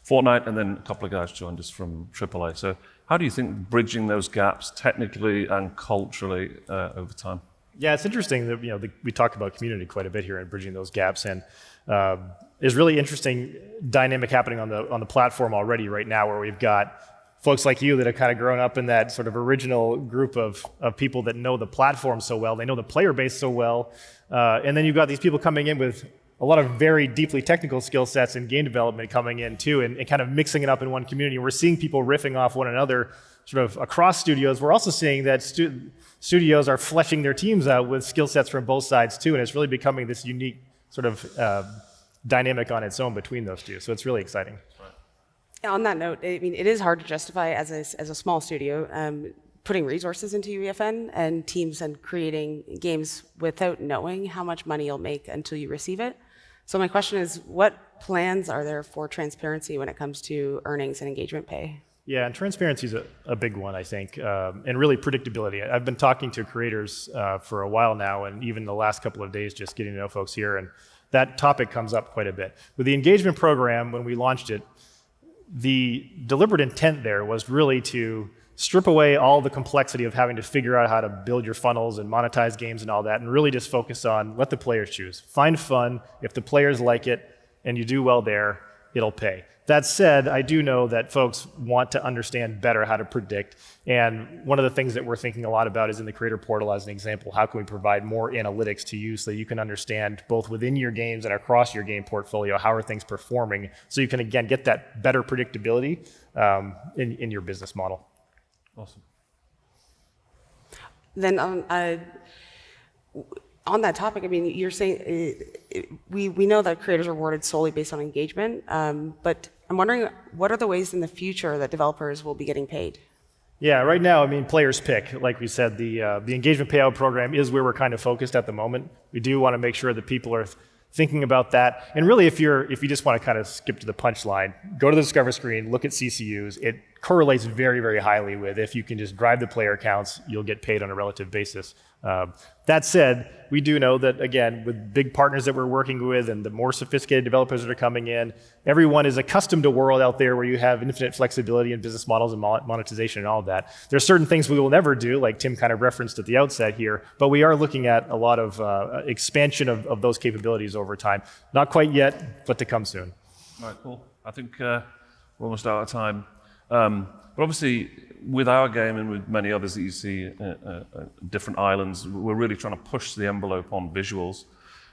Fortnite, and then a couple of guys joined us from AAA. So how do you think bridging those gaps technically and culturally over time? Yeah, it's interesting that we talked about community quite a bit here and bridging those gaps, and there's really interesting dynamic happening on the platform already right now, where we've got folks like you that have kind of grown up in that sort of original group of people that know the platform so well, they know the player base so well, and then you've got these people coming in with a lot of very deeply technical skill sets and game development coming in too, and kind of mixing it up in one community. We're seeing people riffing off one another sort of across studios. We're also seeing that studios are fleshing their teams out with skill sets from both sides too, and it's really becoming this unique sort of dynamic on its own between those two. So it's really exciting. On that note, I mean, it is hard to justify as a small studio putting resources into UEFN and teams and creating games without knowing how much money you'll make until you receive it. So my question is, what plans are there for transparency when it comes to earnings and engagement pay? Yeah, and transparency is a big one, I think, and really predictability. I've been talking to creators for a while now, and even the last couple of days just getting to know folks here, and that topic comes up quite a bit. With the engagement program, when we launched it, the deliberate intent there was really to strip away all the complexity of having to figure out how to build your funnels and monetize games and all that, and really just focus on let the players choose. Find fun. If the players like it and you do well there, it'll pay. That said, I do know that folks want to understand better how to predict, and one of the things that we're thinking a lot about is in the creator portal as an example, how can we provide more analytics to you so that you can understand both within your games and across your game portfolio, how are things performing, so you can again get that better predictability in your business model. Awesome. Then on that topic, I mean, you're saying we know that creators are rewarded solely based on engagement, but I'm wondering, what are the ways in the future that developers will be getting paid? Yeah, right now, I mean, players pick. Like we said, the engagement payout program is where we're kind of focused at the moment. We do want to make sure that people are thinking about that. And really, if you just want to kind of skip to the punchline, go to the Discover screen, look at CCUs. It correlates very, very highly with if you can just drive the player counts, you'll get paid on a relative basis. That said, we do know that, again, with big partners that we're working with and the more sophisticated developers that are coming in, everyone is accustomed to a world out there where you have infinite flexibility in business models and monetization and all of that. There's certain things we will never do, like Tim kind of referenced at the outset here, but we are looking at a lot of expansion of those capabilities over time. Not quite yet, but to come soon. All right, cool. I think we're almost out of time. But obviously, with our game and with many others that you see different islands, we're really trying to push the envelope on visuals.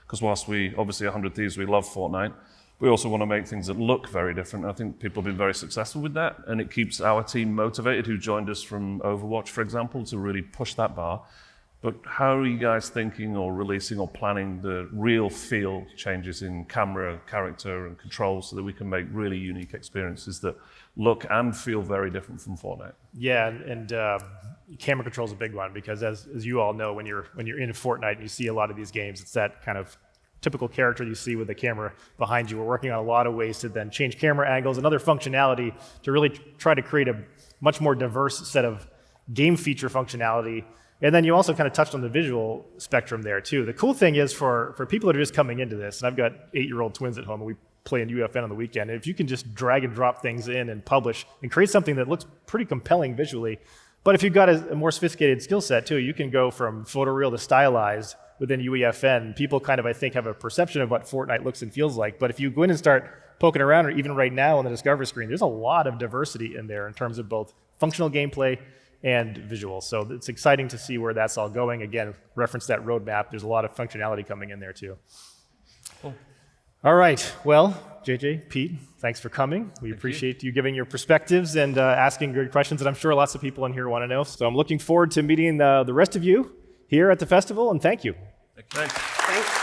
Because whilst we, obviously 100 Thieves, we love Fortnite, we also want to make things that look very different. I think people have been very successful with that, and it keeps our team motivated, who joined us from Overwatch, for example, to really push that bar. But how are you guys thinking or releasing or planning the real feel changes in camera, character, and controls so that we can make really unique experiences that look and feel very different from Fortnite? Yeah, and camera control is a big one because, as you all know, when you're in Fortnite and you see a lot of these games, it's that kind of typical character you see with the camera behind you. We're working on a lot of ways to then change camera angles and other functionality to really try to create a much more diverse set of game feature functionality And then you also kind of touched on the visual spectrum there too. The cool thing is for people that are just coming into this, and I've got 8-year-old twins at home, and we play in UFN on the weekend, and if you can just drag and drop things in and publish and create something that looks pretty compelling visually, but if you've got a more sophisticated skill set too, you can go from photoreal to stylized within UEFN. People kind of, I think, have a perception of what Fortnite looks and feels like, but if you go in and start poking around, or even right now on the Discover screen, there's a lot of diversity in there in terms of both functional gameplay and visual. So it's exciting to see where that's all going. Again, reference that roadmap. There's a lot of functionality coming in there too. Cool. All right. Well, JJ, Pete, thanks for coming. We appreciate you giving your perspectives and asking good questions that I'm sure lots of people in here want to know. So I'm looking forward to meeting the rest of you here at the festival, and thank you. Thanks. Thanks.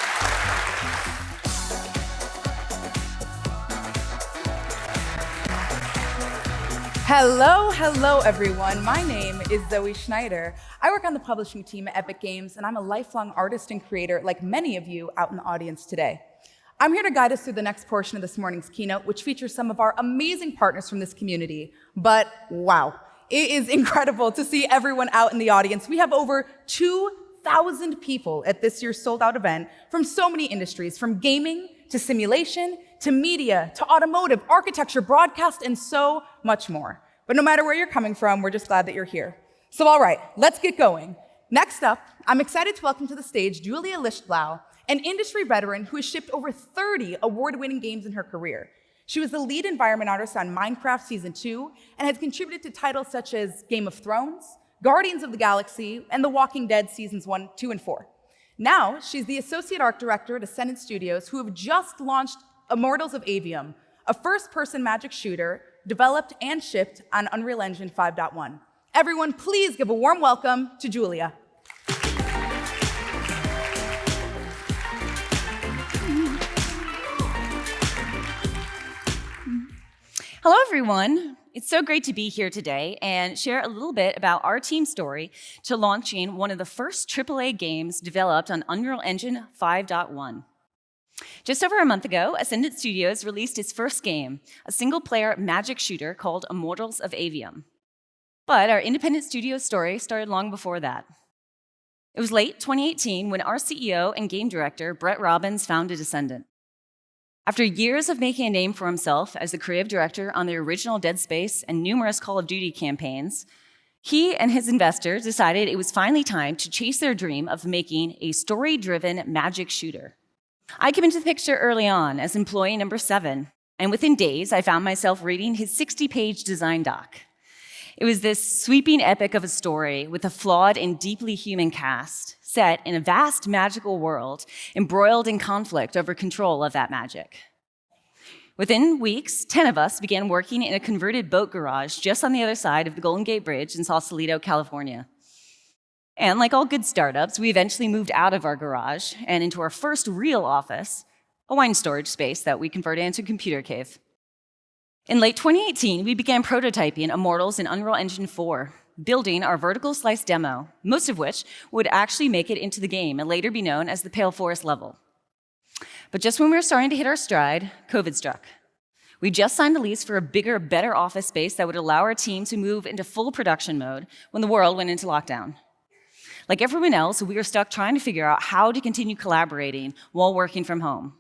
Hello, everyone. My name is Zoe Schneider. I work on the publishing team at Epic Games, and I'm a lifelong artist and creator like many of you out in the audience today. I'm here to guide us through the next portion of this morning's keynote, which features some of our amazing partners from this community. But wow, it is incredible to see everyone out in the audience. We have over 2,000 people at this year's sold-out event from so many industries, from gaming to simulation, to media, to automotive, architecture, broadcast, and so much more. But no matter where you're coming from, we're just glad that you're here. So all right, let's get going. Next up, I'm excited to welcome to the stage Julia Lichtblau, an industry veteran who has shipped over 30 award-winning games in her career. She was the lead environment artist on Minecraft Season 2 and has contributed to titles such as Game of Thrones, Guardians of the Galaxy, and The Walking Dead Seasons 1, 2, and 4. Now, she's the associate art director at Ascendant Studios, who have just launched Immortals of Avium, a first-person magic shooter developed and shipped on Unreal Engine 5.1. Everyone, please give a warm welcome to Julia. Hello, everyone. It's so great to be here today and share a little bit about our team's story to launching one of the first AAA games developed on Unreal Engine 5.1. Just over a month ago, Ascendant Studios released its first game, a single-player magic shooter called Immortals of Avium. But our independent studio story started long before that. It was late 2018 when our CEO and game director, Brett Robbins, founded Ascendant. After years of making a name for himself as the creative director on the original Dead Space and numerous Call of Duty campaigns, he and his investors decided it was finally time to chase their dream of making a story-driven magic shooter. I came into the picture early on as employee number 7, and within days, I found myself reading his 60-page design doc. It was this sweeping epic of a story with a flawed and deeply human cast, set in a vast magical world, embroiled in conflict over control of that magic. Within weeks, 10 of us began working in a converted boat garage just on the other side of the Golden Gate Bridge in Sausalito, California. And like all good startups, we eventually moved out of our garage and into our first real office, a wine storage space that we converted into a computer cave. In late 2018, we began prototyping Immortals in Unreal Engine 4, building our vertical slice demo, most of which would actually make it into the game and later be known as the Pale Forest level. But just when we were starting to hit our stride, COVID struck. We just signed the lease for a bigger, better office space that would allow our team to move into full production mode when the world went into lockdown. Like everyone else, we were stuck trying to figure out how to continue collaborating while working from home.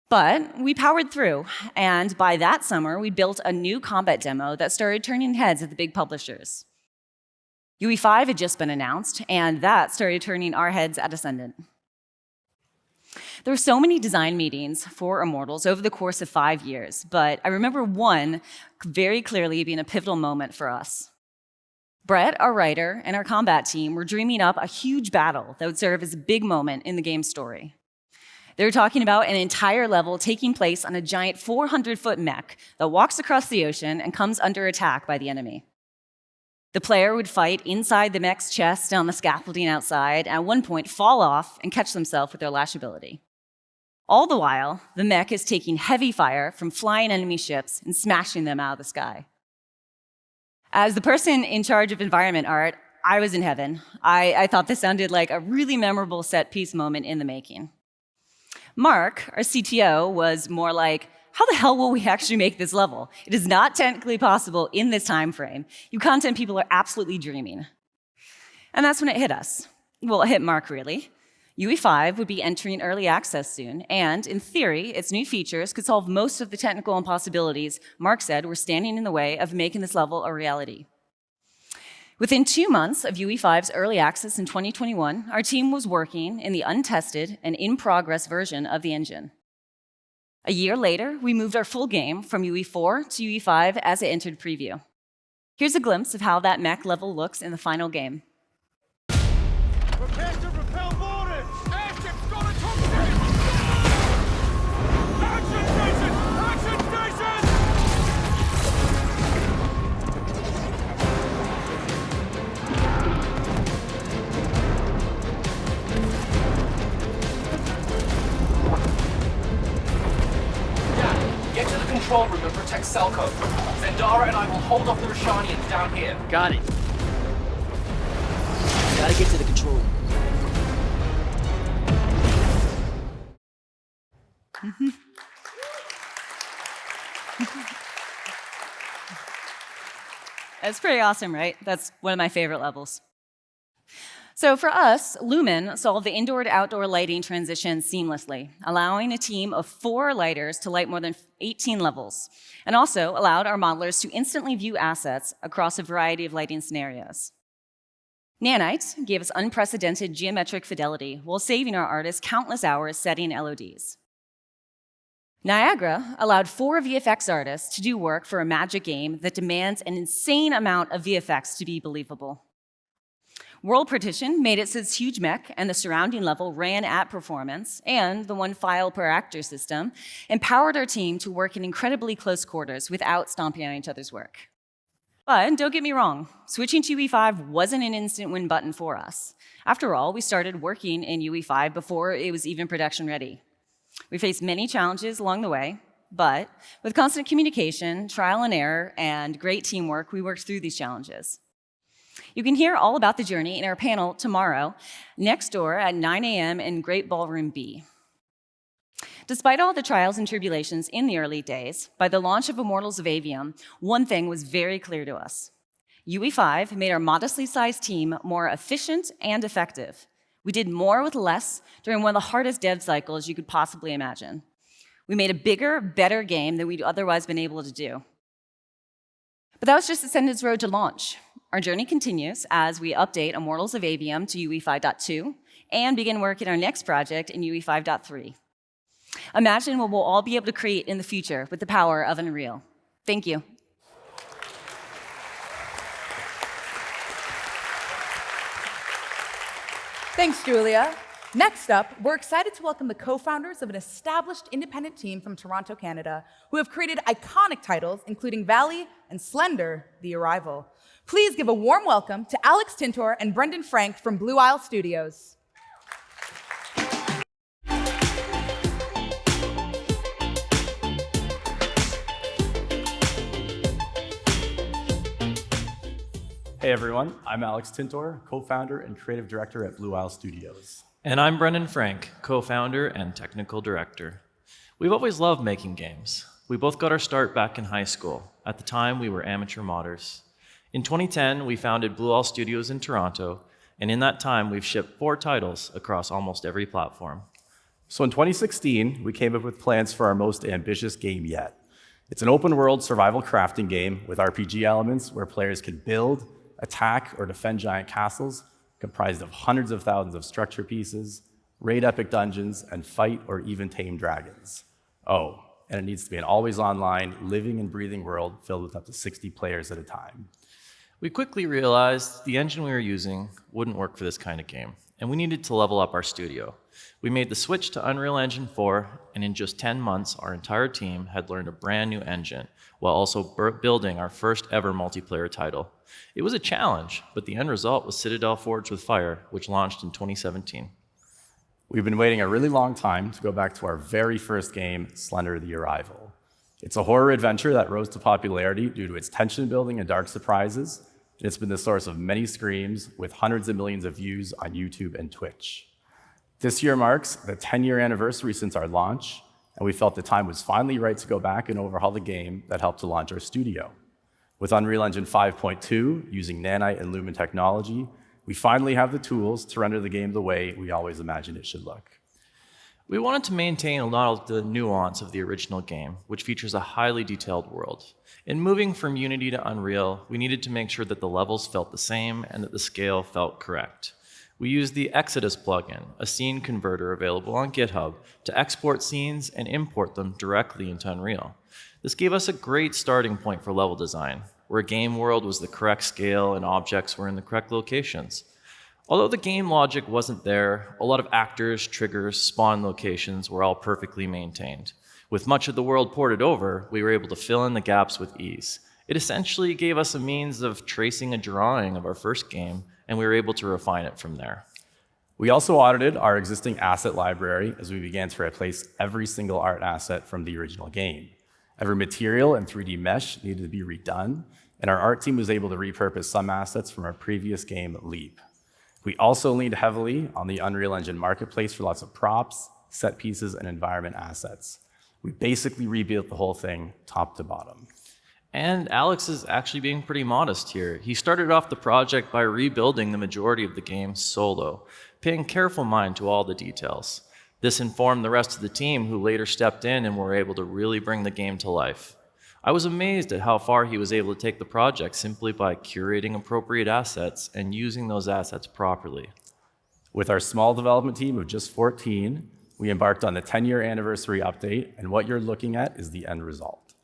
But we powered through, and by that summer, we built a new combat demo that started turning heads at the big publishers. UE5 had just been announced, and that started turning our heads at Ascendant. There were so many design meetings for Immortals over the course of 5 years, but I remember one very clearly being a pivotal moment for us. Brett, our writer, and our combat team were dreaming up a huge battle that would serve as a big moment in the game's story. They were talking about an entire level taking place on a giant 400-foot mech that walks across the ocean and comes under attack by the enemy. The player would fight inside the mech's chest on the scaffolding outside, and at one point fall off and catch themselves with their lash ability. All the while, the mech is taking heavy fire from flying enemy ships and smashing them out of the sky. As the person in charge of environment art, I was in heaven. I thought this sounded like a really memorable set-piece moment in the making. Mark, our CTO, was more like, how the hell will we actually make this level? It is not technically possible in this time frame. You content people are absolutely dreaming. And that's when it hit us. Well, it hit Mark, really. UE5 would be entering early access soon, and in theory, its new features could solve most of the technical impossibilities Mark said were standing in the way of making this level a reality. Within 2 months of UE5's early access in 2021, our team was working in the untested and in-progress version of the engine. A year later, we moved our full game from UE4 to UE5 as it entered preview. Here's a glimpse of how that mech level looks in the final game. Prepare to repel boarders! Airship's got a toxic! Action station! Action station! Yeah, get to the control room and protect Selco. Zendara and I will hold off the Rashanians down here. Got it. Gotta get to the control room. It's pretty awesome, right? That's one of my favorite levels. So for us, Lumen solved the indoor to outdoor lighting transition seamlessly, allowing a team of 4 lighters to light more than 18 levels, and also allowed our modelers to instantly view assets across a variety of lighting scenarios. Nanite gave us unprecedented geometric fidelity while saving our artists countless hours setting LODs. Niagara allowed 4 VFX artists to do work for a magic game that demands an insane amount of VFX to be believable. World Partition made it so its huge mech and the surrounding level ran at performance, and the 1 file per actor system empowered our team to work in incredibly close quarters without stomping on each other's work. But don't get me wrong, switching to UE5 wasn't an instant win button for us. After all, we started working in UE5 before it was even production ready. We faced many challenges along the way, but with constant communication, trial and error, and great teamwork, we worked through these challenges. You can hear all about the journey in our panel tomorrow, next door at 9 a.m. in Great Ballroom B. Despite all the trials and tribulations in the early days, by the launch of Immortals of Avium, one thing was very clear to us. UE5 made our modestly sized team more efficient and effective. We did more with less during one of the hardest dev cycles you could possibly imagine. We made a bigger, better game than we'd otherwise been able to do. But that was just Ascendant's road to launch. Our journey continues as we update Immortals of Avium to UE5.2 and begin work in our next project in UE5.3. Imagine what we'll all be able to create in the future with the power of Unreal. Thank you. Thanks, Julia. Next up, we're excited to welcome the co-founders of an established independent team from Toronto, Canada, who have created iconic titles, including Valley and Slender, The Arrival. Please give a warm welcome to Alex Tintor and Brendan Frank from Blue Isle Studios. Hey everyone, I'm Alex Tintor, co-founder and creative director at Blue Isle Studios. And I'm Brendan Frank, co-founder and technical director. We've always loved making games. We both got our start back in high school. At the time, we were amateur modders. In 2010, we founded Blue Isle Studios in Toronto, and in that time, we've shipped 4 titles across almost every platform. So in 2016, we came up with plans for our most ambitious game yet. It's an open-world survival crafting game with RPG elements where players can build, attack, or defend giant castles comprised of hundreds of thousands of structure pieces, raid epic dungeons, and fight or even tame dragons. Oh, and it needs to be an always online, living and breathing world filled with up to 60 players at a time. We quickly realized the engine we were using wouldn't work for this kind of game, and we needed to level up our studio. We made the switch to Unreal Engine 4, and in just 10 months, our entire team had learned a brand new engine, while also building our first ever multiplayer title. It was a challenge, but the end result was Citadel Forged with Fire, which launched in 2017. We've been waiting a really long time to go back to our very first game, Slender: The Arrival. It's a horror adventure that rose to popularity due to its tension building and dark surprises, and it's been the source of many screams with hundreds of millions of views on YouTube and Twitch. This year marks the 10-year anniversary since our launch, and we felt the time was finally right to go back and overhaul the game that helped to launch our studio. With Unreal Engine 5.2, using Nanite and Lumen technology, We finally have the tools to render the game the way we always imagined it should look. We wanted to maintain a lot of the nuance of the original game, which features a highly detailed world. In moving from Unity to Unreal, we needed to make sure that the levels felt the same and that the scale felt correct. We used the Exodus plugin, a scene converter available on GitHub, to export scenes and import them directly into Unreal. This gave us a great starting point for level design, where a game world was the correct scale and objects were in the correct locations. Although the game logic wasn't there, a lot of actors, triggers, spawn locations were all perfectly maintained. With much of the world ported over, we were able to fill in the gaps with ease. It essentially gave us a means of tracing a drawing of our first game, and we were able to refine it from there. We also audited our existing asset library as we began to replace every single art asset from the original game. Every material and 3D mesh needed to be redone, and our art team was able to repurpose some assets from our previous game, Leap. We also leaned heavily on the Unreal Engine marketplace for lots of props, set pieces, and environment assets. We basically rebuilt the whole thing top to bottom. And Alex is actually being pretty modest here. He started off the project by rebuilding the majority of the game solo, paying careful mind to all the details. This informed the rest of the team, who later stepped in and were able to really bring the game to life. I was amazed at how far he was able to take the project simply by curating appropriate assets and using those assets properly. With our small development team of just 14, we embarked on the 10-year anniversary update, and what you're looking at is the end result.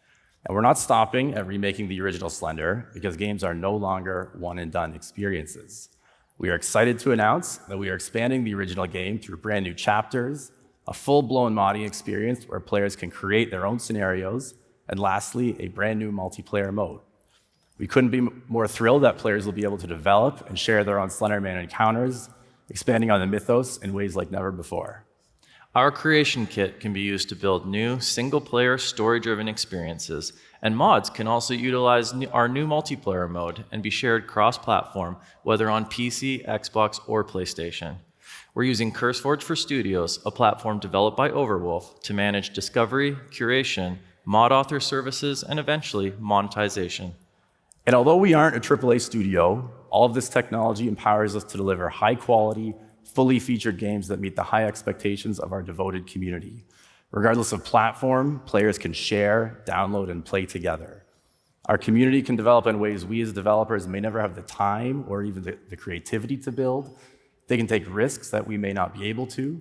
And we're not stopping at remaking the original Slender, because games are no longer one-and-done experiences. We are excited to announce that we are expanding the original game through brand new chapters, a full-blown modding experience where players can create their own scenarios, and lastly, a brand new multiplayer mode. We couldn't be more thrilled that players will be able to develop and share their own Slenderman encounters, expanding on the mythos in ways like never before. Our creation kit can be used to build new single-player story-driven experiences, and mods can also utilize our new multiplayer mode and be shared cross-platform, whether on PC, Xbox, or PlayStation. We're using CurseForge for Studios, a platform developed by Overwolf, to manage discovery, curation, mod author services, and eventually monetization. And although we aren't a AAA studio, all of this technology empowers us to deliver high-quality, fully featured games that meet the high expectations of our devoted community. Regardless of platform, players can share, download, and play together. Our community can develop in ways we as developers may never have the time or even the creativity to build. They can take risks that we may not be able to.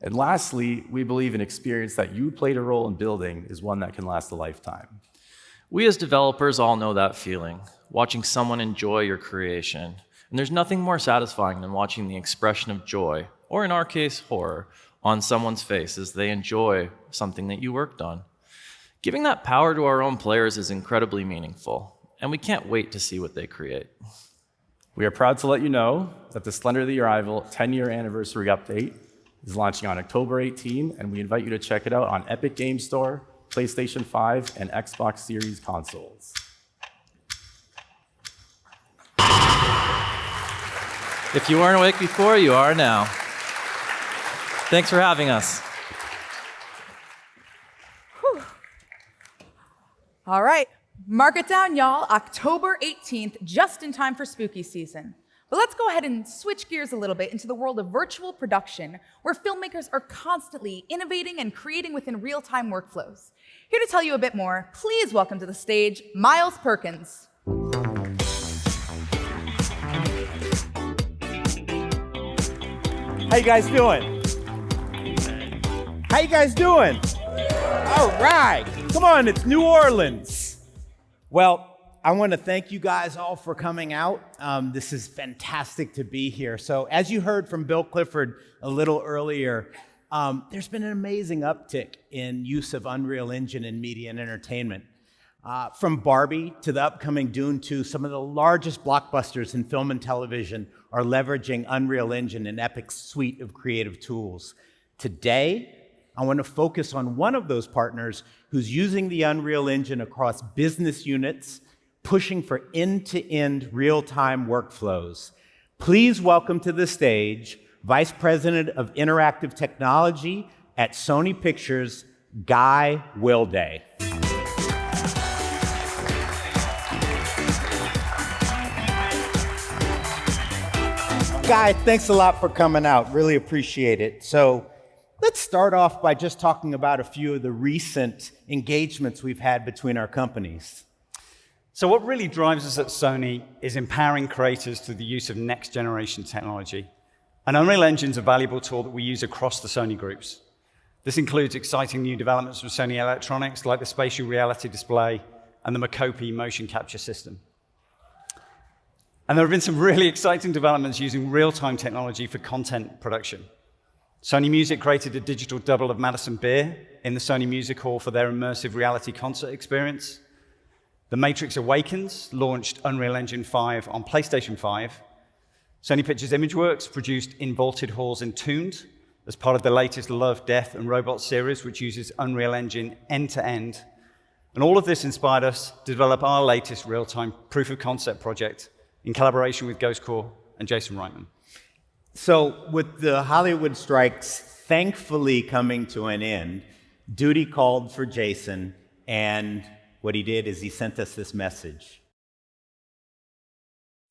And lastly, we believe an experience that you played a role in building is one that can last a lifetime. We as developers all know that feeling, watching someone enjoy your creation. And there's nothing more satisfying than watching the expression of joy, or in our case, horror, on someone's face as they enjoy something that you worked on. Giving that power to our own players is incredibly meaningful, and we can't wait to see what they create. We are proud to let you know that the Slender the Arrival 10-year anniversary update is launching on October 18, and we invite you to check it out on Epic Games Store, PlayStation 5, and Xbox Series consoles. If you weren't awake before, you are now. Thanks for having us. Whew. All right, mark it down, y'all. October 18th, just in time for spooky season. But let's go ahead and switch gears a little bit into the world of virtual production, where filmmakers are constantly innovating and creating within real-time workflows. Here to tell you a bit more, please welcome to the stage, Miles Perkins. How you guys doing? How you guys doing? All right, come on, it's New Orleans. Well, I want to thank you guys all for coming out. This is fantastic to be here. So as you heard from Bill Clifford a little earlier, there's been an amazing uptick in use of Unreal Engine in media and entertainment. From Barbie to the upcoming Dune 2, some of the largest blockbusters in film and television are leveraging Unreal Engine and Epic's suite of creative tools. Today, I want to focus on one of those partners who's using the Unreal Engine across business units, pushing for end-to-end real-time workflows. Please welcome to the stage Vice President of Interactive Technology at Sony Pictures, Guy Wilday. guys, thanks a lot for coming out. Really appreciate it. So let's start off by just talking about a few of the recent engagements we've had between our companies. So what really drives us at Sony is empowering creators through the use of next-generation technology. And Unreal Engine's a valuable tool that we use across the Sony groups. This includes exciting new developments from Sony Electronics, like the spatial reality display and the Makopi motion capture system. And there have been some really exciting developments using real-time technology for content production. Sony Music created a digital double of Madison Beer in the Sony Music Hall for their immersive reality concert experience. The Matrix Awakens launched Unreal Engine 5 on PlayStation 5. Sony Pictures Imageworks produced In Vaulted Halls Entombed as part of the latest Love, Death, and Robots series, which uses Unreal Engine end-to-end. And all of this inspired us to develop our latest real-time proof-of-concept project in collaboration with GhostCore and Jason Reitman. So with the Hollywood strikes thankfully coming to an end, duty called for Jason, and what he did is he sent us this message.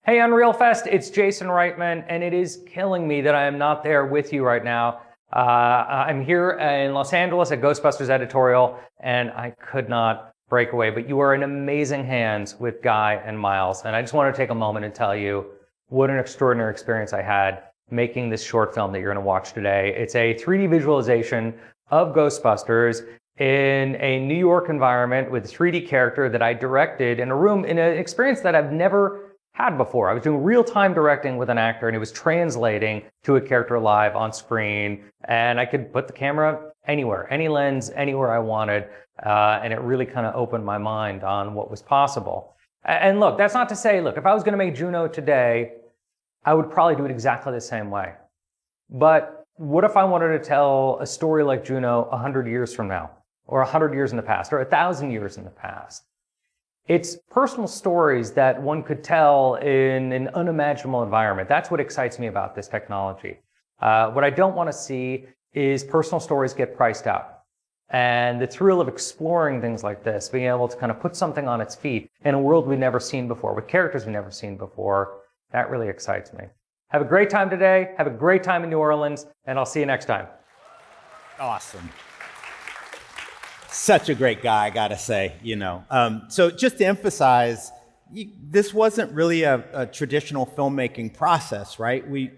Hey Unreal Fest, it's Jason Reitman, and it is killing me that I am not there with you right now. I'm here in Los Angeles at Ghostbusters Editorial, and I could not break away, but you are in amazing hands with Guy and Miles, and I just want to take a moment and tell you what an extraordinary experience I had making this short film that you're going to watch today. It's a 3D visualization of Ghostbusters in a New York environment with a 3D character that I directed in a room, in an experience that I've never had before. I was doing real-time directing with an actor, and it was translating to a character live on screen, and I could put the camera anywhere, any lens, anywhere I wanted, and it really kind of opened my mind on what was possible. And look, that's not to say, look, if I was going to make Juno today, I would probably do it exactly the same way. But what if I wanted to tell a story like Juno 100 years from now, or 100 years in the past, or 1,000 years in the past? It's personal stories that one could tell in an unimaginable environment. That's what excites me about this technology. What I don't want to see is personal stories get priced out. And the thrill of exploring things like this, being able to kind of put something on its feet in a world we've never seen before, with characters we've never seen before, that really excites me. Have a great time today. Have a great time in New Orleans, and I'll see you next time. Awesome. Such a great guy, I gotta say, you know. So just to emphasize, this wasn't really a traditional filmmaking process, right? We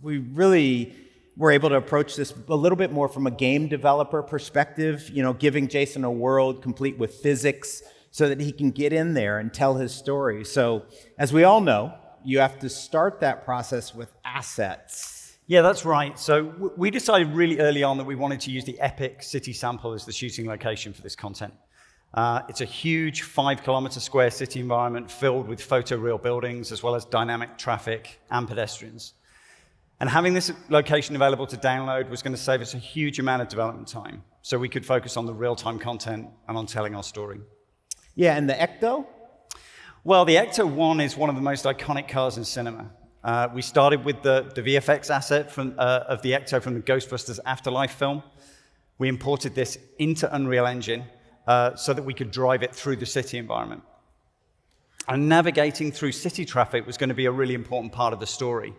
really were able to approach this a little bit more from a game developer perspective, you know, giving Jason a world complete with physics so that he can get in there and tell his story. So as we all know, you have to start that process with assets. Yeah, that's right. So we decided really early on that we wanted to use the Epic city sample as the shooting location for this content. It's a huge 5-kilometer square city environment filled with photoreal buildings, as well as dynamic traffic and pedestrians. And having this location available to download was going to save us a huge amount of development time, so we could focus on the real-time content and on telling our story. Yeah, and the Ecto? Well, the Ecto 1 is one of the most iconic cars in cinema. We started with the VFX asset of the Ecto from the Ghostbusters Afterlife film. We imported this into Unreal Engine so that we could drive it through the city environment. And navigating through city traffic was going to be a really important part of the story.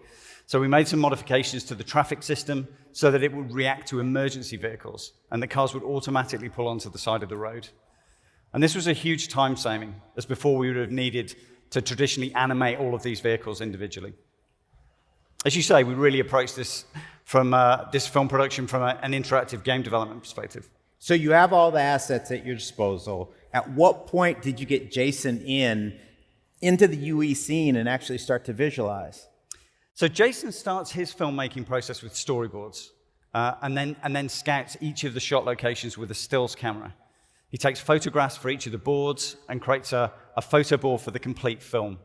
So we made some modifications to the traffic system so that it would react to emergency vehicles, and the cars would automatically pull onto the side of the road. And this was a huge time saving, as before we would have needed to traditionally animate all of these vehicles individually. As you say, we really approached this from this film production from an interactive game development perspective. So you have all the assets at your disposal. At what point did you get Jason into the UE scene and actually start to visualize? So Jason starts his filmmaking process with storyboards, and then scouts each of the shot locations with a stills camera. He takes photographs for each of the boards and creates a photo board for the complete film.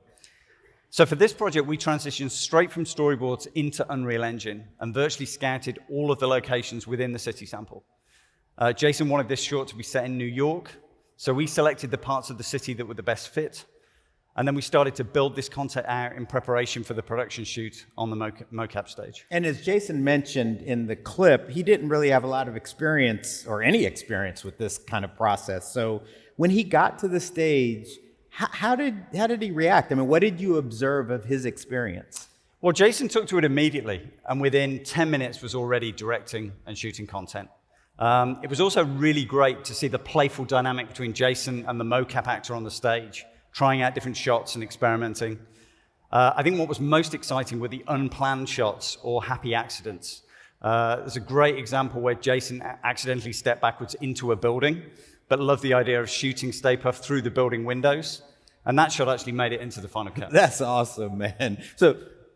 So for this project, we transitioned straight from storyboards into Unreal Engine and virtually scouted all of the locations within the city sample. Jason wanted this short to be set in New York, so we selected the parts of the city that were the best fit. And then we started to build this content out in preparation for the production shoot on the mocap stage. And as Jason mentioned in the clip, he didn't really have a lot of experience or any experience with this kind of process. So when he got to the stage, how did he react? I mean, what did you observe of his experience? Well, Jason took to it immediately, and within 10 minutes was already directing and shooting content. It was also really great to see the playful dynamic between Jason and the mocap actor on the stage, trying out different shots and experimenting. I think what was most exciting were the unplanned shots or happy accidents. There's a great example where Jason accidentally stepped backwards into a building, but loved the idea of shooting Stay Puft through the building windows. And that shot actually made it into the final cut. That's awesome, man.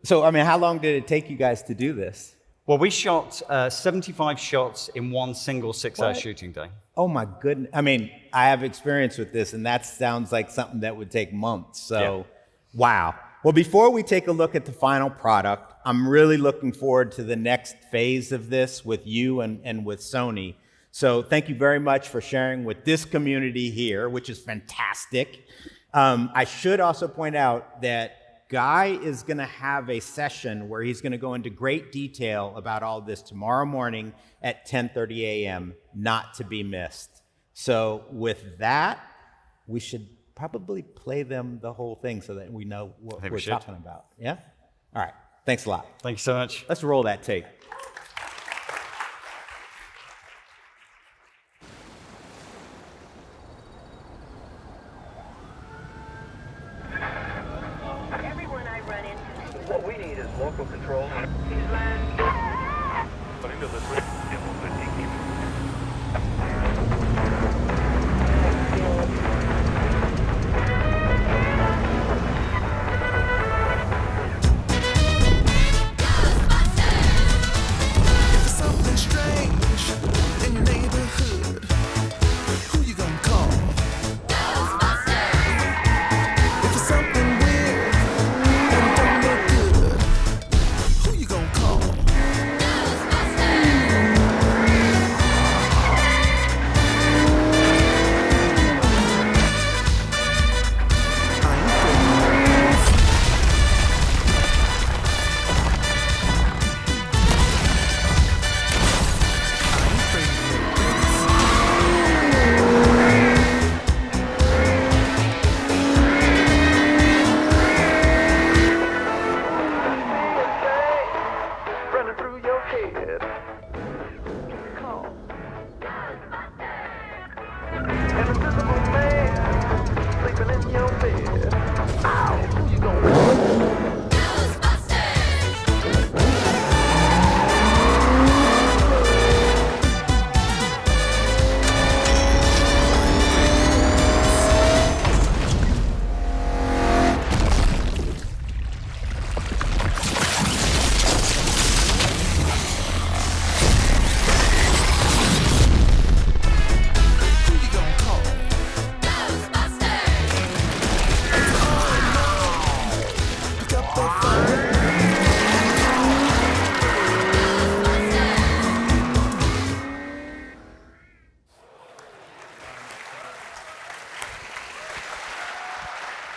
So, I mean, how long did it take you guys to do this? Well, we shot 75 shots in one single 6-hour shooting day. Oh my goodness. I mean, I have experience with this, and that sounds like something that would take months. So, wow. Well, before we take a look at the final product, I'm really looking forward to the next phase of this with you and with Sony. So thank you very much for sharing with this community here, which is fantastic. I should also point out that Guy is going to have a session where he's going to go into great detail about all this tomorrow morning at 10:30 a.m., not to be missed. So with that, we should probably play them the whole thing so that we know what we're talking about. Yeah? All right. Thanks a lot. Thank you so much. Let's roll that tape. What we need is local control. Something strange in your neighborhood. Who you gonna call? If it's something weird and don't look good, who you gonna call? Running through your head. Call. An invisible man sleeping in your bed. Ow! Who you gonna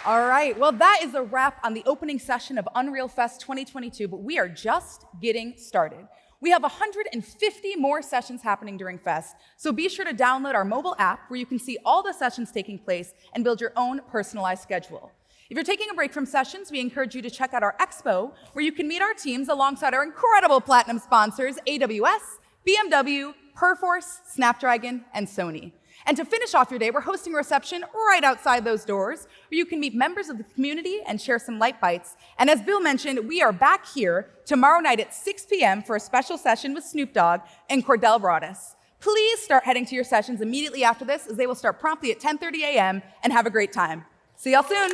All right, well, that is a wrap on the opening session of Unreal Fest 2022, but we are just getting started. We have 150 more sessions happening during Fest, so be sure to download our mobile app where you can see all the sessions taking place and build your own personalized schedule. If you're taking a break from sessions, we encourage you to check out our expo, where you can meet our teams alongside our incredible platinum sponsors, AWS, BMW, Perforce, Snapdragon, and Sony. And to finish off your day, we're hosting a reception right outside those doors where you can meet members of the community and share some light bites. And as Bill mentioned, we are back here tomorrow night at 6 p.m. for a special session with Snoop Dogg and Cordell Broadus. Please start heading to your sessions immediately after this, as they will start promptly at 10:30 a.m. and have a great time. See y'all soon.